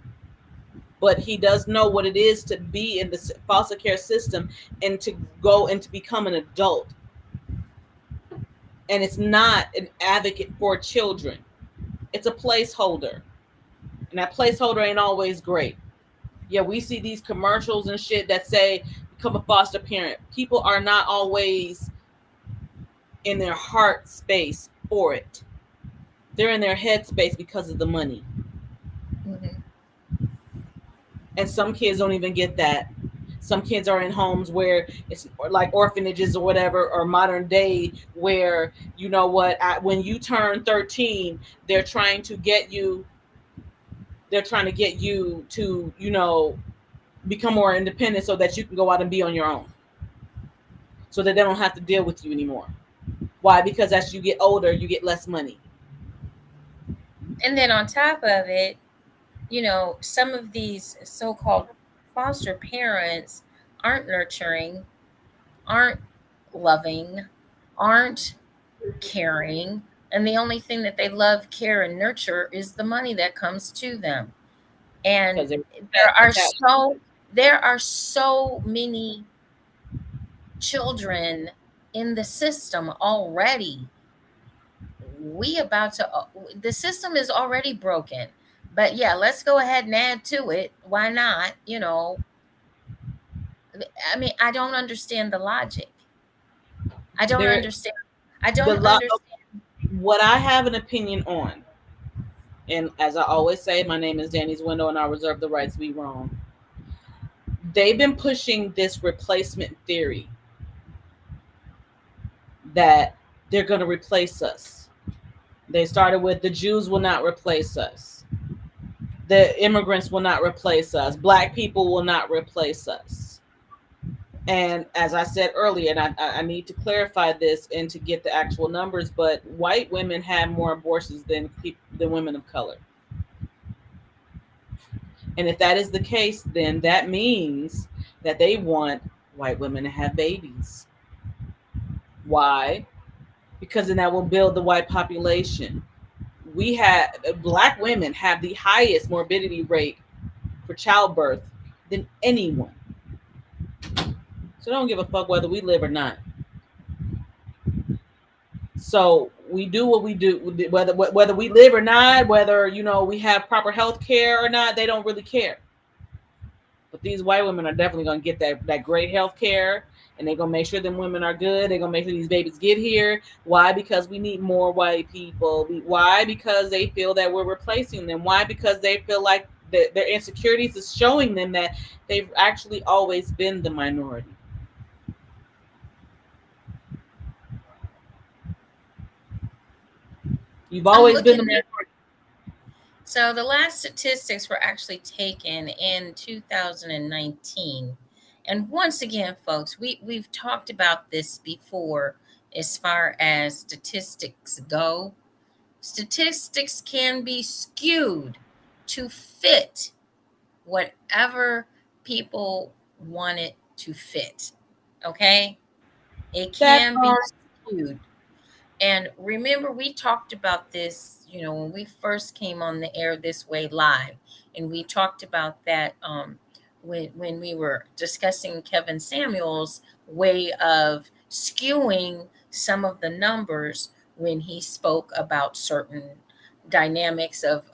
but he does know what it is to be in the foster care system and to go and to become an adult. And it's not an advocate for children, it's a placeholder. And that placeholder ain't always great. Yeah, we see these commercials and shit that say become a foster parent. People are not always in their heart space for it. They're in their head space because of the money. Mhm. And some kids don't even get that. Some kids are in homes where it's like orphanages or whatever, or modern day, where you know what, when you turn 13, they're trying to get you. They're trying to get you to, become more independent so that you can go out and be on your own, so that they don't have to deal with you anymore. Why? Because as you get older, you get less money. And then on top of it, some of these so-called foster parents aren't nurturing, aren't loving, aren't caring, and the only thing that they love, care, and nurture is the money that comes to them. And Because they're there are attached. so many children in the system already. The system is already broken. But yeah, let's go ahead and add to it. Why not? I mean, I don't understand the logic. I don't There, understand. I the don't lot. understand. What I have an opinion on, and as I always say, my name is Danny's Window, and I reserve the right to be wrong. They've been pushing this replacement theory that they're going to replace us. They started with the Jews will not replace us. The immigrants will not replace us. Black people will not replace us. And as I said earlier, and I need to clarify this and to get the actual numbers, but white women have more abortions than women of color. And if that is the case, then that means that they want white women to have babies. Why? Because then that will build the white population. Black women have the highest morbidity rate for childbirth than anyone. So don't give a fuck whether we live or not. So we do what we do, whether we live or not, whether we have proper health care or not. They don't really care. But these white women are definitely gonna get that great health care, and they're gonna make sure them women are good. They're gonna make sure these babies get here. Why? Because we need more white people. Why? Because they feel that we're replacing them. Why? Because they feel like their insecurities is showing them that they've actually always been the minority. You've I'm always been looking the at minority. So the last statistics were actually taken in 2019. And once again, folks, we've talked about this before as far as statistics go. Statistics can be skewed to fit whatever people want it to fit. Okay? It That can be part. skewed. And remember, we talked about this, when we first came on the air this way live, and we talked about that when we were discussing Kevin Samuel's way of skewing some of the numbers when he spoke about certain dynamics of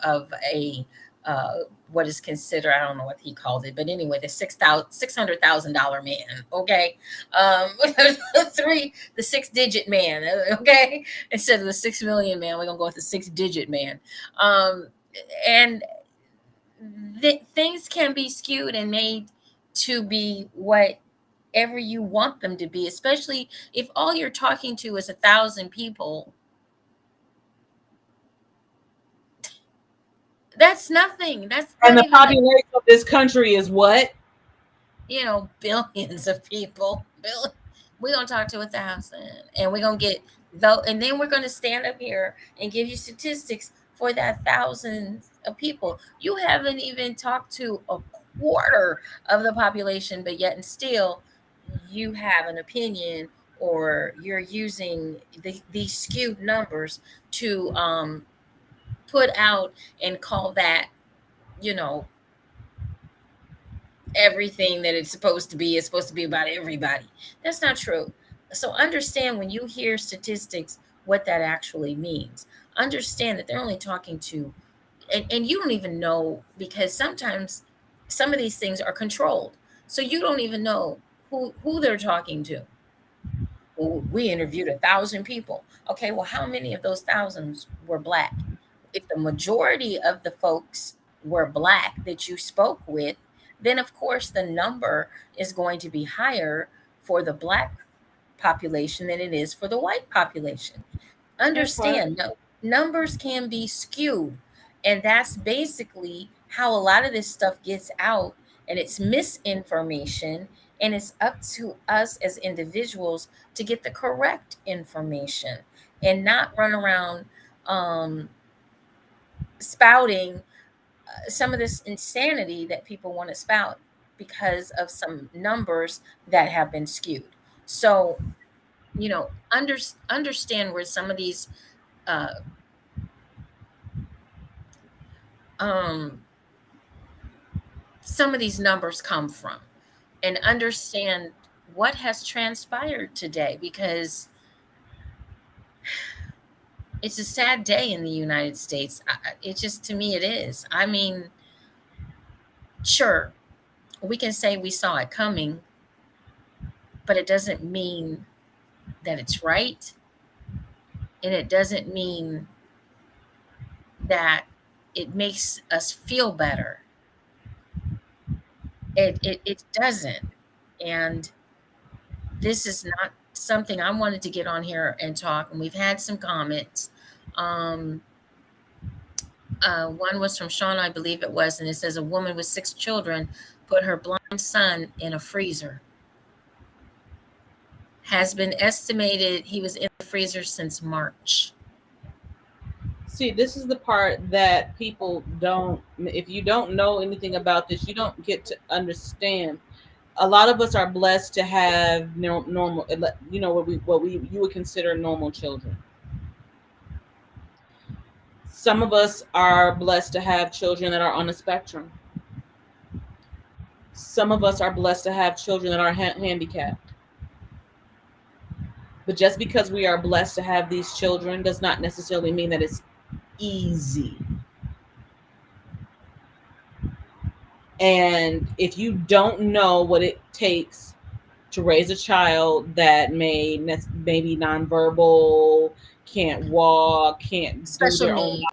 uh, what is considered, I don't know what he called it, but anyway, the $600,000 man. Okay, um, the 6 digit man. Okay, instead of the 6 million man, we're gonna go with the 6 digit man. Um, and things can be skewed and made to be whatever you want them to be, especially if all you're talking to is 1,000 people. That's nothing. That's And not the even population of this country is what? billions of people. We're gonna talk to 1,000, and we're gonna get though, and then we're gonna stand up here and give you statistics for that thousands of people. You haven't even talked to a quarter of the population, but yet and still, you have an opinion, or you're using these skewed numbers to put out and call that, you know, everything that it's supposed to be is supposed to be about everybody. That's not true. So understand when you hear statistics what that actually means. Understand that they're only talking to, and you don't even know, because sometimes some of these things are controlled. So you don't even know who they're talking to. Well, we interviewed 1,000 people. Okay, well, how many of those thousands were black? If the majority of the folks were black that you spoke with, then of course the number is going to be higher for the black population than it is for the white population. That's right. Understand, no, numbers can be skewed, and that's basically how a lot of this stuff gets out, and it's misinformation, and it's up to us as individuals to get the correct information and not run around um, spouting some of this insanity that people want to spout because of some numbers that have been skewed. So, understand where uh, um, some of these numbers come from, and understand what has transpired today, because it's a sad day in the United States. It just, to me, it is. I mean, sure, we can say we saw it coming, but it doesn't mean that it's right. And it doesn't mean that it makes us feel better. It doesn't. And this is not something I wanted to get on here and talk. And we've had some comments. Um, one was from Sean, I believe it was, and it says a woman with 6 children put her blind son in a freezer. Has been estimated he was in the freezer since March. See, this is the part that people don't, if you don't know anything about this, you don't get to understand. A lot of us are blessed to have normal, what we you would consider normal children. Some of us are blessed to have children that are on the spectrum. Some of us are blessed to have children that are handicapped. But just because we are blessed to have these children does not necessarily mean that it's easy. And if you don't know what it takes to raise a child that maybe nonverbal, can't walk, can't do Special their own needs.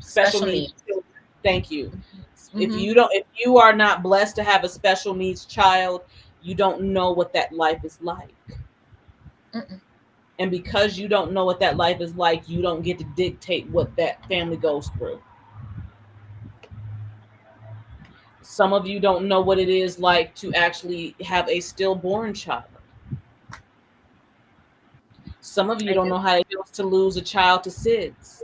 special Special needs needs. children, thank you. Hmm. If you are not blessed to have a special needs child, you don't know what that life is like. Mm-mm. And because you don't know what that life is like, you don't get to dictate what that family goes through. Some of you don't know what it is like to actually have a stillborn child. Some of you I don't do. know how it feels to lose a child to SIDS.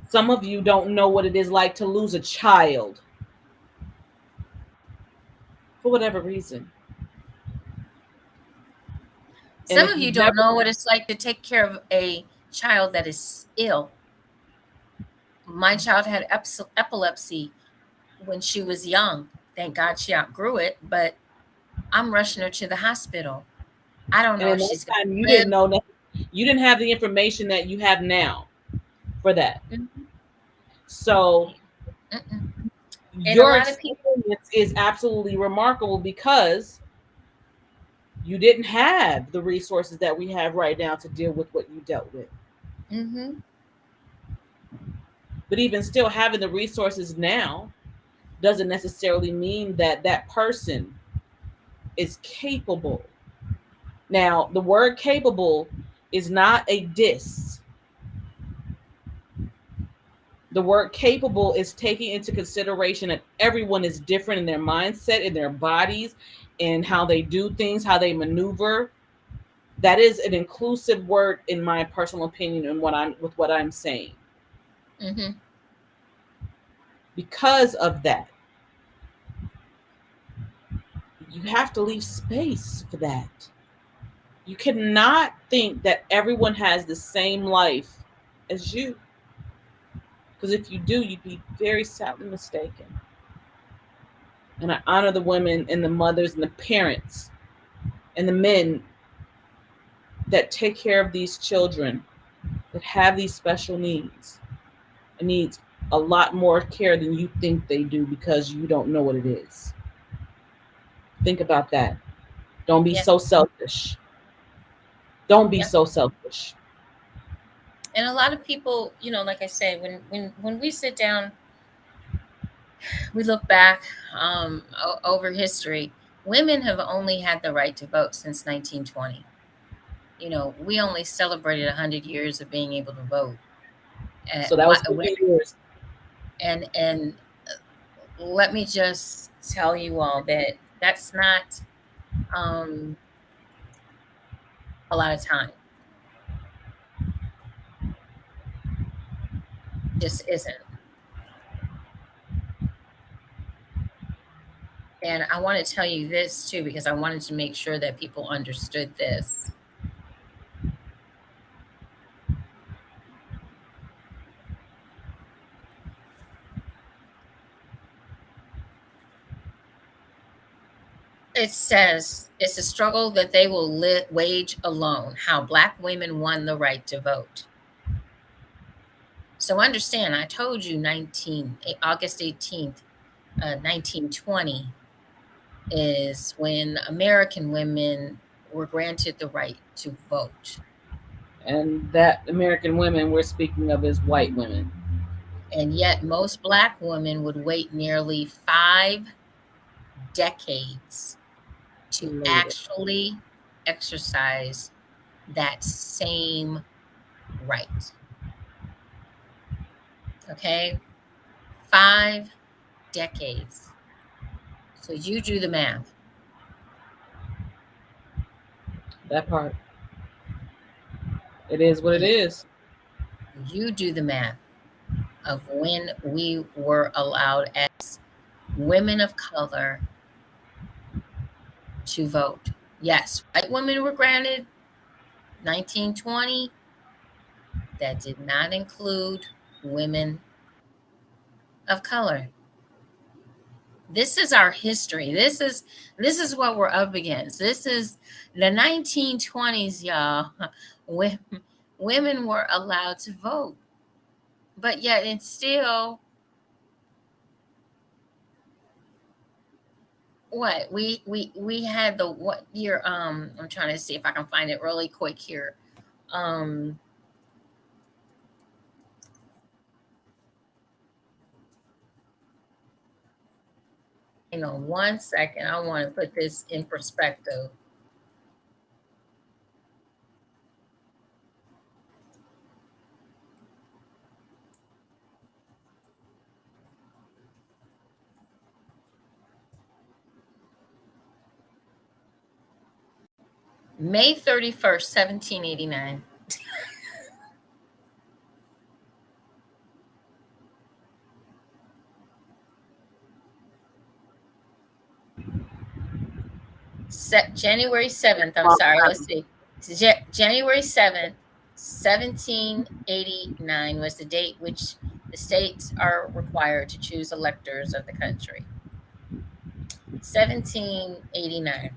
Some of you don't know what it is like to lose a child for whatever reason. And Some if of you you've don't never, know what it's like to take care of a child that is ill. My child had epilepsy when she was young. Thank God she outgrew it, but I'm rushing her to the hospital. I don't and know in if that she's going time you to live. didn't know that, you didn't have the information that you have now for that. Mhm. So Mm-mm. And a your lot of people, experience is absolutely remarkable because you didn't have the resources that we have right now to deal with what you dealt with. mm-hmm, But even still, having the resources now doesn't necessarily mean that that person is capable. Now, the word capable is not a diss. The word capable is taking into consideration that everyone is different in their mindset, in their bodies, and how they do things, how they maneuver. That is an inclusive word in my personal opinion and what I'm saying. mm-hmm, Because of that, you have to leave space for that. You cannot think that everyone has the same life as you. Because if you do, you'd be very sadly mistaken. And I honor the women and the mothers and the parents and the men that take care of these children that have these special needs and needs a lot more care than you think they do because you don't know what it is. Think about that. Don't be yeah, so selfish. Don't be yeah. so selfish. And a lot of people, like I said, when we sit down, we look back over history. Women have only had the right to vote since 1920. We only celebrated 100 years of being able to vote. So that was 50 years. And let me just tell you all that that's not um, a lot of time. Just isn't. And I want to tell you this too, because I wanted to make sure that people understood this. It says it's a struggle that they will wage alone, how Black women won the right to vote. So understand, I told you August 18th, 1920 is when American women were granted the right to vote. And that American women we're speaking of is white women. And yet most Black women would wait nearly 5 decades to Later. actually exercise that same right. Okay? 5 decades. So you do the math. That part. It is what it is. You do the math of when we were allowed as women of color to vote. Yes, white women were granted 1920. That did not include women of color. This is our history. This is what we're up against. This is the 1920s, y'all. Women were allowed to vote, but yet it's still what we had the what year? I'm trying to see if I can find it really quick here. Um, Hang on 1 second. I want to put this in perspective. May 31st, 1789. January 7th. I'm sorry. Let's see. January 7th, 1789 was the date which the states are required to choose electors of the country. 1789.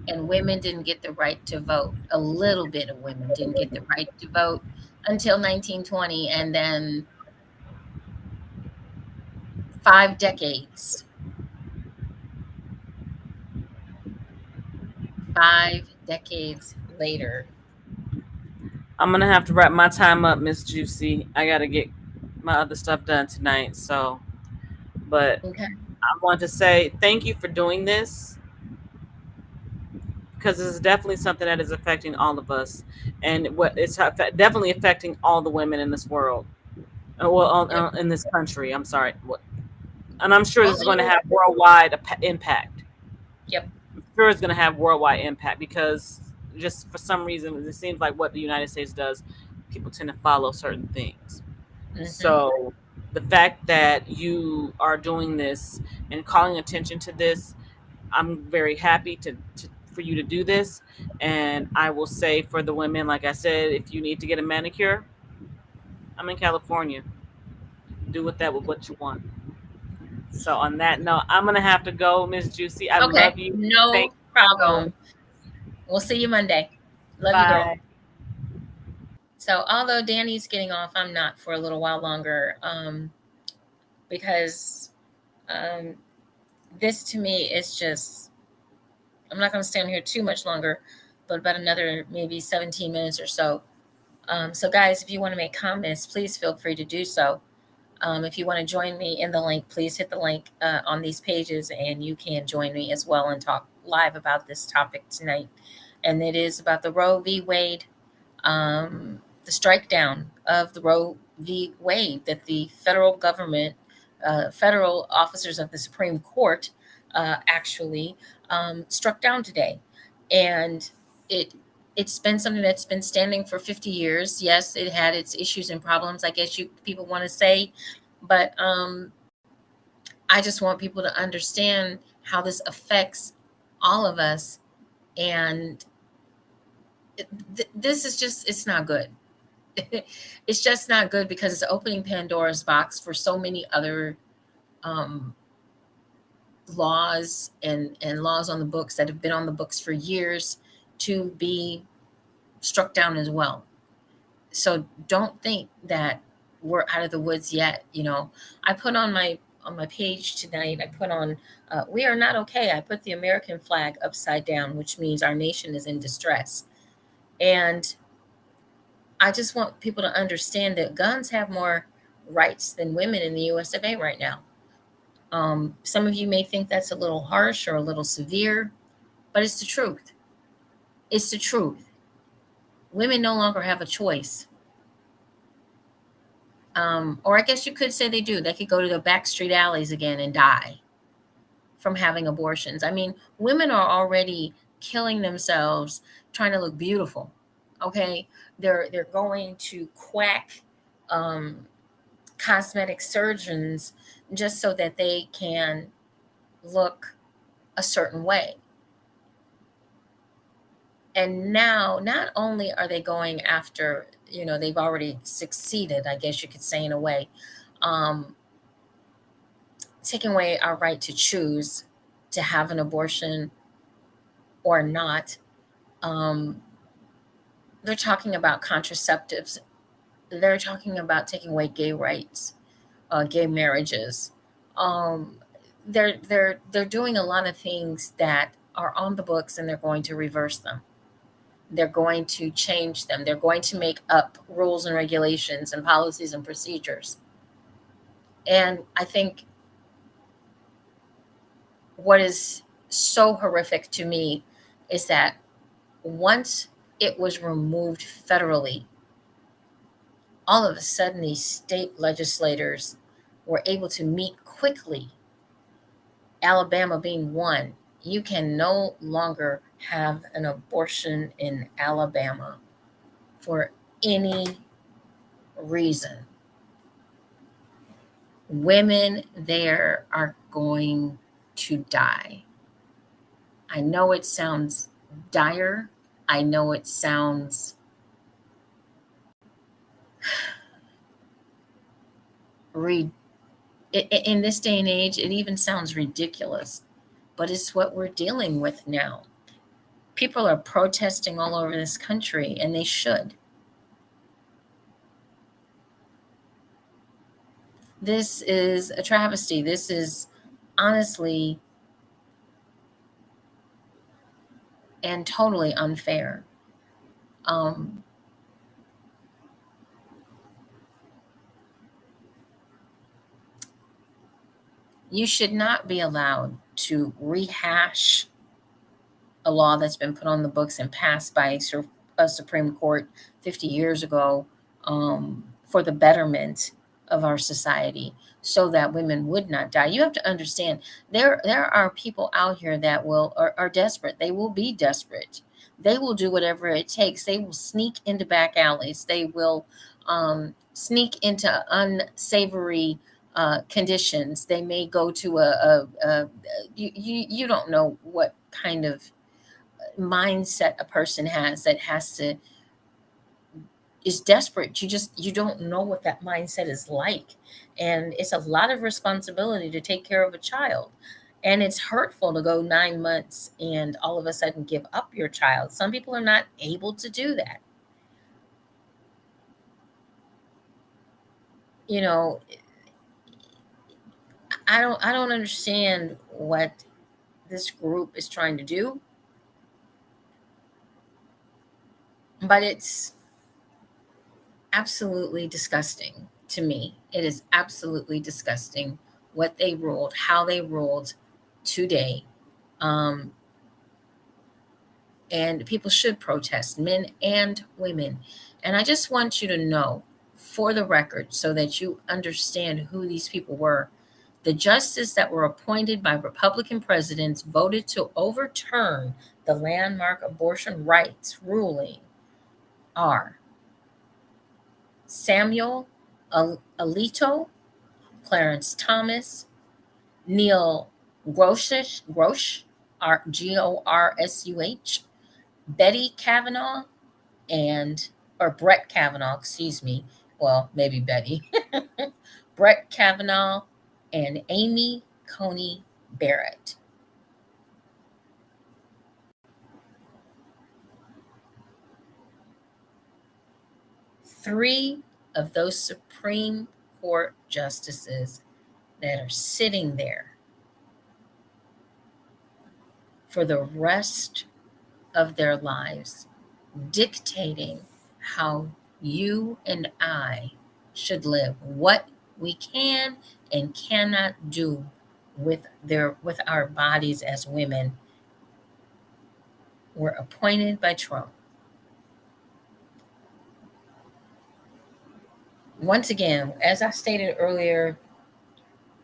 and women didn't get the right to vote. A little bit of women didn't get the right to vote until 1920, and then 5 decades, 5 decades later. I'm gonna have to wrap my time up, Miss Juicy. I gotta get my other stuff done tonight. So, but Okay. I want to say thank you for doing this because this is definitely something that is affecting all of us, and what it's definitely affecting all the women in this world. Well, Yep. in this country. I'm sorry. And I'm sure Well, this is going to have worldwide impact. yep. I'm sure it's going to have worldwide impact because just for some reason it seems like what the United States does, people tend to follow certain things. Hmm. So the fact that you are doing this and calling attention to this, I'm very happy to for you to do this. And I will say for the women, like I said, if you need to get a manicure, I'm in California. Do with that with what you want. So on that note, I'm gonna have to go, Miss Juicy. I Okay. love you. Thank No you so problem. We'll see you Monday. Love you, girl. Bye. So, although Danny's getting off, I'm not for a little while longer, because um, this to me is just, I'm not going to stand here too much longer, but about another maybe 17 minutes or so. So, guys, if you want to make comments, please feel free to do so. If you want to join me in the link, please hit the link on these pages and you can join me as well and talk live about this topic tonight. And it is about the Roe v. Wade, the strike down of the Roe v. Wade that the federal government, federal officers of the Supreme Court actually struck down today. And it it's been something that's been standing for 50 years. Yes, it had its issues and problems, I guess you people want to say, but I just want people to understand how this affects all of us. And this is just, it's not good. It's just not good because it's opening Pandora's box for so many other um, laws and laws on the books that have been on the books for years to be struck down as well. So don't think that we're out of the woods yet. I put on my page tonight, I put on, we are not okay. I put the American flag upside down, which means our nation is in distress. And I just want people to understand that guns have more rights than women in the US of A right now. Some of you may think that's a little harsh or a little severe, but it's the truth. It's the truth. Women no longer have a choice. Or I guess you could say they do. They could go to the back street alleys again and die from having abortions. I mean, women are already killing themselves trying to look beautiful. Okay, they're going to quack um, cosmetic surgeons just so that they can look a certain way. And now, not only are they going after, they've already succeeded, I guess you could say, in a way, um, taking away our right to choose to have an abortion or not. Um, they're talking about contraceptives. They're talking about taking away gay rights, gay marriages. Um, they're doing a lot of things that are on the books, and they're going to reverse them. They're going to change them. They're going to make up rules and regulations and policies and procedures. And I think what is so horrific to me is that once it was removed federally, all of a sudden these state legislators were able to meet quickly, Alabama being one. You can no longer have an abortion in Alabama for any reason. Women there are going to die. I know it sounds dire. I know it sounds re- in this day and age, it even sounds ridiculous, but it's what we're dealing with now. People are protesting all over this country, and they should. This is a travesty. This is honestly and totally unfair. Um, you should not be allowed to rehash a law that's been put on the books and passed by a Supreme Court 50 years ago, for the betterment of our society, so that women would not die. You have to understand, there are people out here that are desperate. They will be desperate. They will do whatever it takes. They will sneak into back alleys. They will sneak into unsavory conditions. They may go to you don't know what kind of mindset a person has that has to is desperate. You don't know what that mindset is like, and it's a lot of responsibility to take care of a child, and it's hurtful to go 9 months and all of a sudden give up your child. Some people are not able to do that. You know, I don't understand what this group is trying to do, but it's absolutely disgusting to me. It is absolutely disgusting what they ruled, how they ruled today. Um, and people should protest, men and women. And I just want you to know, for the record, so that you understand who these people were. The justices that were appointed by Republican presidents voted to overturn the landmark abortion rights ruling are Samuel Alito, Clarence Thomas, Neil Gorsuch, Gorsuch, Betty Kavanaugh, or Brett Kavanaugh, excuse me. Well, maybe Betty. Brett Kavanaugh and Amy Coney Barrett. Three of those Supreme Court justices that are sitting there for the rest of their lives, dictating how you and I should live, what we can and cannot do with our bodies as women, were appointed by Trump. Once again, as I stated earlier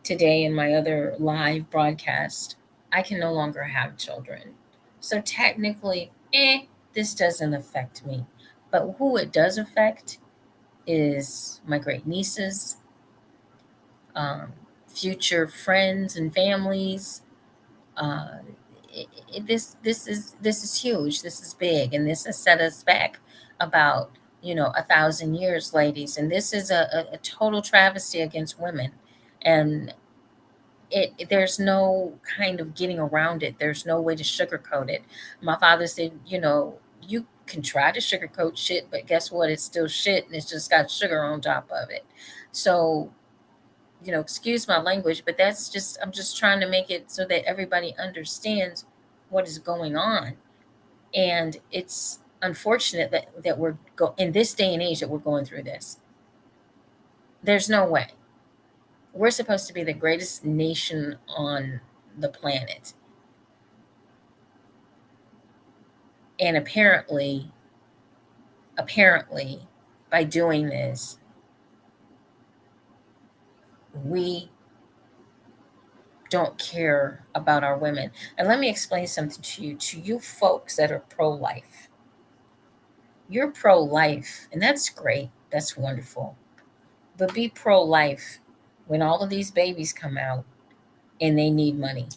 today in my other live broadcast, I can no longer have children. So technically, this doesn't affect me. But who it does affect is my great nieces, future friends and families. Uh, this is huge. This is big, and this has set us back about 1,000 years, ladies. And this is a total travesty against women, and there's no kind of getting around it. There's no way to sugarcoat it. My father said, you can try to sugarcoat shit, but guess what? It's still shit, and it's just got sugar on top of it. So, excuse my language, but I'm just trying to make it so that everybody understands what is going on. And it's unfortunate that we're in this day and age that we're going through this. There's no way. We're supposed to be the greatest nation on the planet. And apparently, by doing this, we don't care about our women. And let me explain something to you folks that are pro-life. You're pro-life, and that's great. That's wonderful. But be pro-life when all of these babies come out and they need money.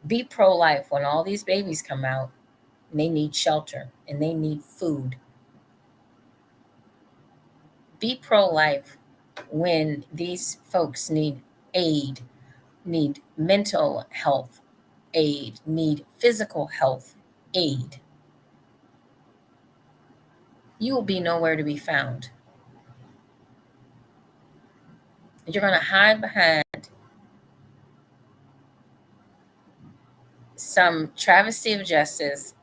Be pro-life when all these babies come out and they need shelter and they need food. Be pro-life when these folks need aid, need mental health aid, need physical health aid, you will be nowhere to be found. You're going to hide behind some travesty of justice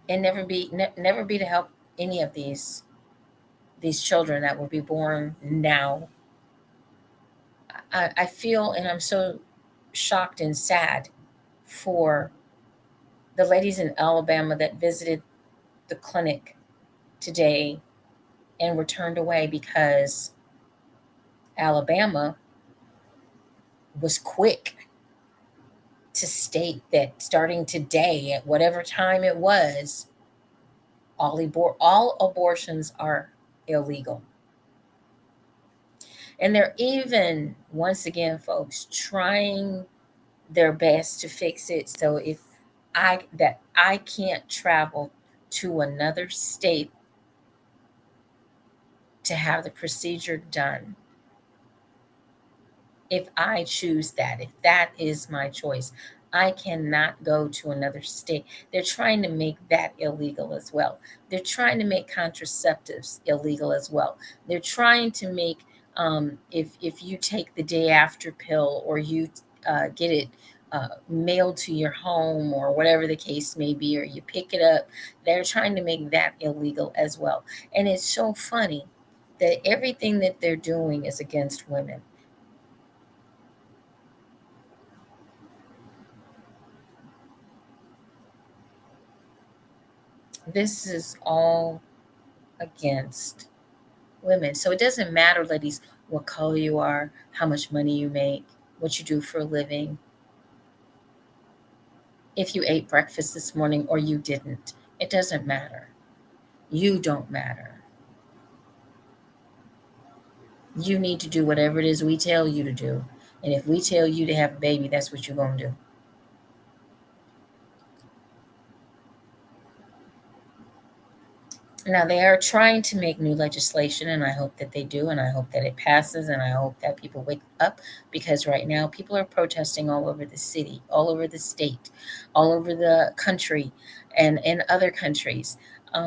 and never be to help any of these children that will be born now. I feel, and I'm so shocked and sad for the ladies in Alabama that visited the clinic today and were turned away because Alabama was quick to state that starting today, at whatever time it was, all abortions are illegal. And they're even, once again, folks, trying their best to fix it. So if I can't travel to another state to have the procedure done, if I choose that, if that is my choice, I cannot go to another state. They're trying to make that illegal as well. They're trying to make contraceptives illegal as well. They're trying to make, if you take the day after pill, or you get it mailed to your home, or whatever the case may be, or you pick it up, they're trying to make that illegal as well. And it's so funny that everything that they're doing is against women. This is all against women. So it doesn't matter, ladies, what color you are, how much money you make, what you do for a living, if you ate breakfast this morning or you didn't. It doesn't matter. You don't matter. You need to do whatever it is we tell you to do. And if we tell you to have a baby, that's what you're going to do. Now, they are trying to make new legislation, and I hope that they do, and I hope that it passes, and I hope that people wake up, because right now people are protesting all over the city, all over the state, all over the country, and in other countries,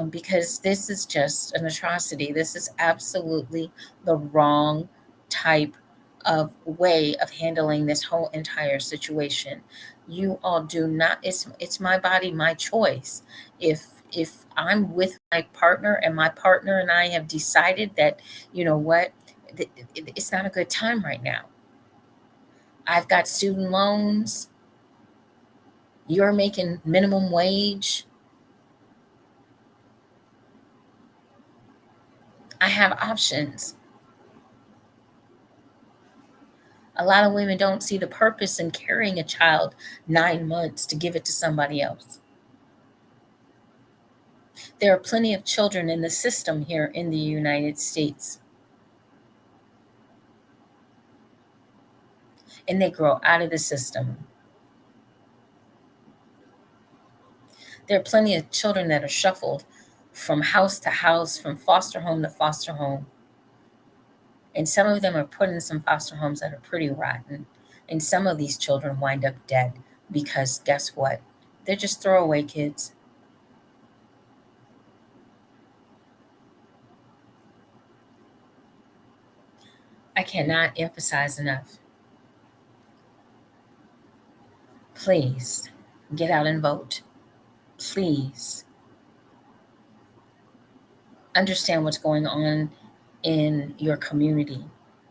because this is just an atrocity. This is absolutely the wrong type of way of handling this whole entire situation. You all do not, it's my body, my choice. If I'm with my partner and my partner and I have decided that, you know what, it's not a good time right now. I've got student loans. You're making minimum wage. I have options. A lot of women don't see the purpose in carrying a child 9 months to give it to somebody else. There are plenty of children in the system here in the United States, and they grow out of the system. There are plenty of children that are shuffled from house to house, from foster home to foster home. And some of them are put in some foster homes that are pretty rotten. And some of these children wind up dead because guess what? They're just throwaway kids. I cannot emphasize enough. Please get out and vote. Please understand what's going on in your community,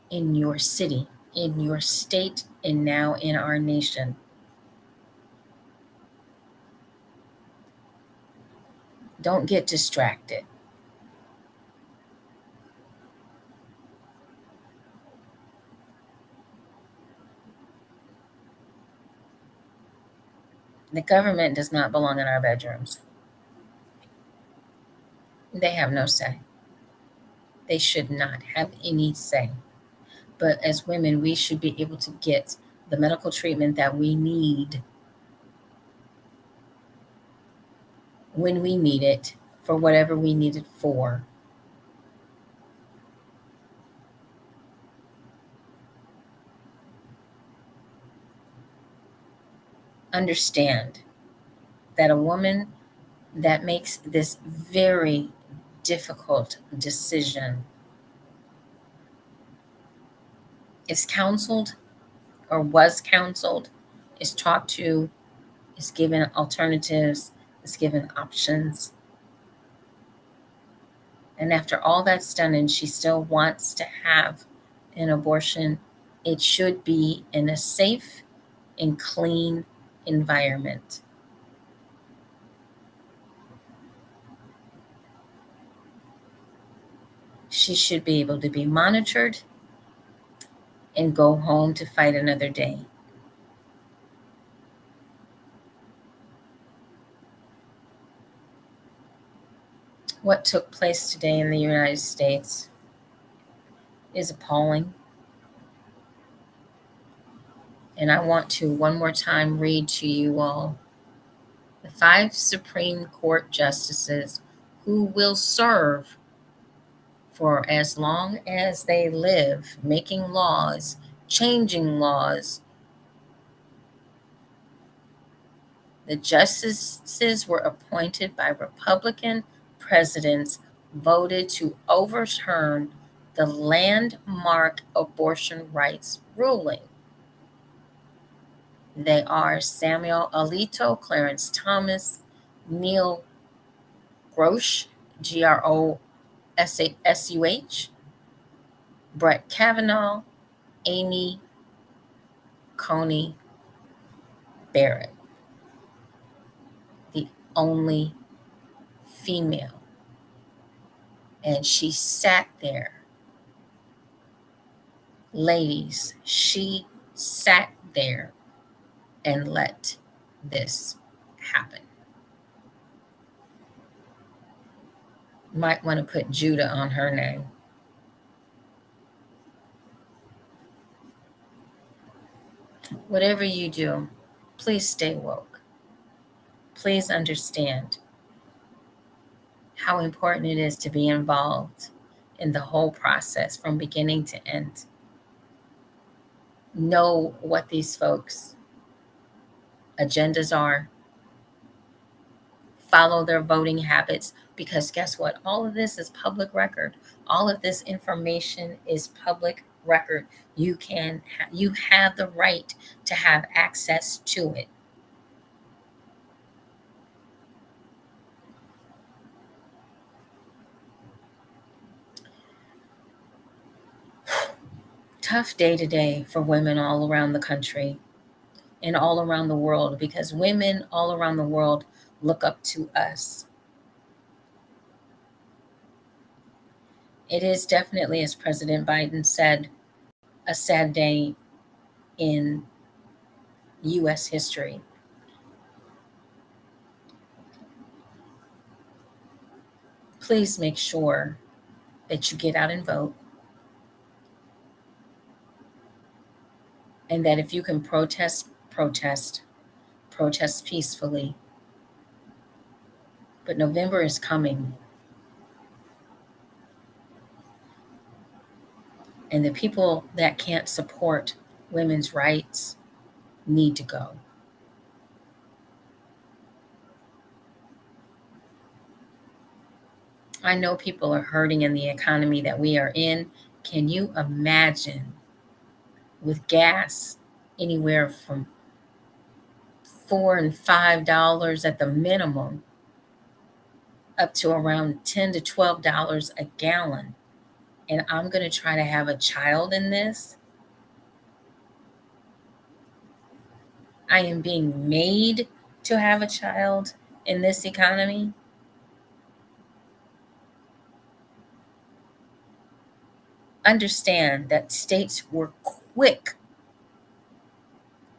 in your city, in your state, and now in our nation. Don't get distracted. The government does not belong in our bedrooms. They have no say. They should not have any say. But as women, we should be able to get the medical treatment that we need when we need it, for whatever we need it for. understand that a woman that makes this very difficult decision is counseled or was counseled, is talked to, is given alternatives, is given options. And after all that's done and she still wants to have an abortion, it should be in a safe and clean environment. She should be able to be monitored and go home to fight another day. What took place today in the United States is appalling. And I want to one more time read to you all the 5 Supreme Court justices who will serve for as long as they live, making laws, changing laws. The justices were appointed by Republican presidents, voted to overturn the landmark abortion rights ruling. They are Samuel Alito, Clarence Thomas, Neil Gorsuch, Gorsuch, Brett Kavanaugh, Amy Coney Barrett, the only female. And she sat there. Ladies, she sat there and let this happen. Might want to put Judah on her name. Whatever you do, please stay woke. Please understand how important it is to be involved in the whole process from beginning to end. Know what these folks' agendas are. Follow their voting habits, because guess what? All of this is public record. All of this information is public record. You have the right to have access to it. Tough day today for women all around the country and all around the world, because women all around the world look up to us. It is definitely, as President Biden said, a sad day in U.S. history. Please make sure that you get out and vote. And that if you can protest peacefully. But November is coming. And the people that can't support women's rights need to go. I know people are hurting in the economy that we are in. Can you imagine, with gas anywhere from $4 and $5 at the minimum, up to around $10 to $12 a gallon, and I'm going to try to have a child in this? I am being made to have a child in this economy. Understand that states were quick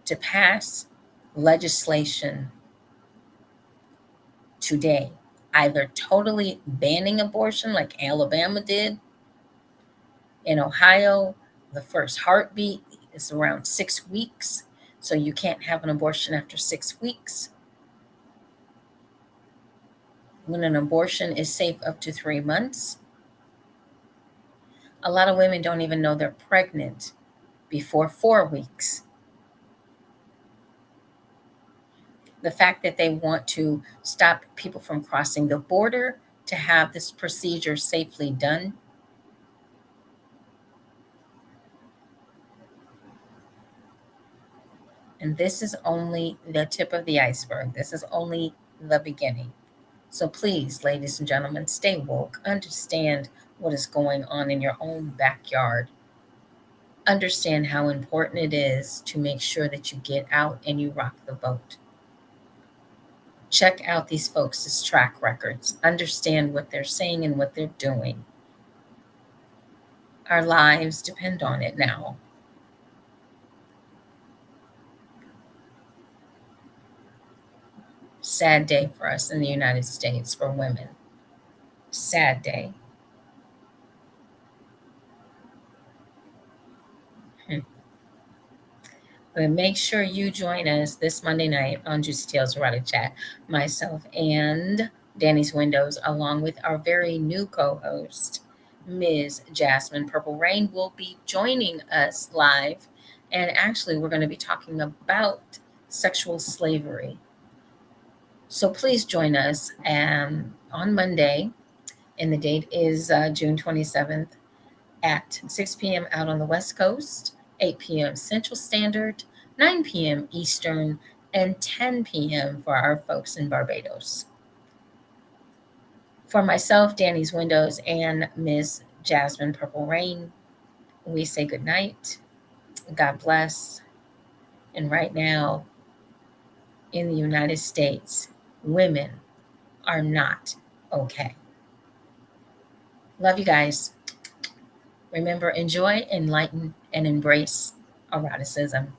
to pass legislation today, either totally banning abortion like Alabama did. In Ohio, the first heartbeat is around 6 weeks, so you can't have an abortion after 6 weeks. When an abortion is safe up to 3 months. A lot of women don't even know they're pregnant before 4 weeks. The fact that they want to stop people from crossing the border to have this procedure safely done. And this is only the tip of the iceberg. This is only the beginning. So please, ladies and gentlemen, stay woke. Understand what is going on in your own backyard. Understand how important it is to make sure that you get out and you rock the boat. Check out these folks' track records. Understand what they're saying and what they're doing. Our lives depend on it now. Sad day for us in the United States for women. Sad day. But make sure you join us this Monday night on Juicy Tales Erotic Chat. Myself and Danny's Windows, along with our very new co-host, Ms. Jasmine Purple Rain, will be joining us live. And actually, we're going to be talking about sexual slavery. So please join us on Monday, and the date is June 27th at 6 p.m. out on the West Coast, 8 p.m. Central Standard, 9 p.m. Eastern, and 10 p.m. for our folks in Barbados. For myself, Danny's Windows, and Ms. Jasmine Purple Rain, we say good night. God bless. And right now, in the United States, women are not okay. Love you guys. Remember, enjoy, enlighten, and embrace eroticism.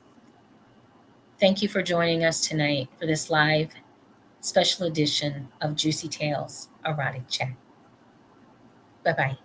Thank you for joining us tonight for this live special edition of Juicy Tales Erotic Chat. Bye-bye.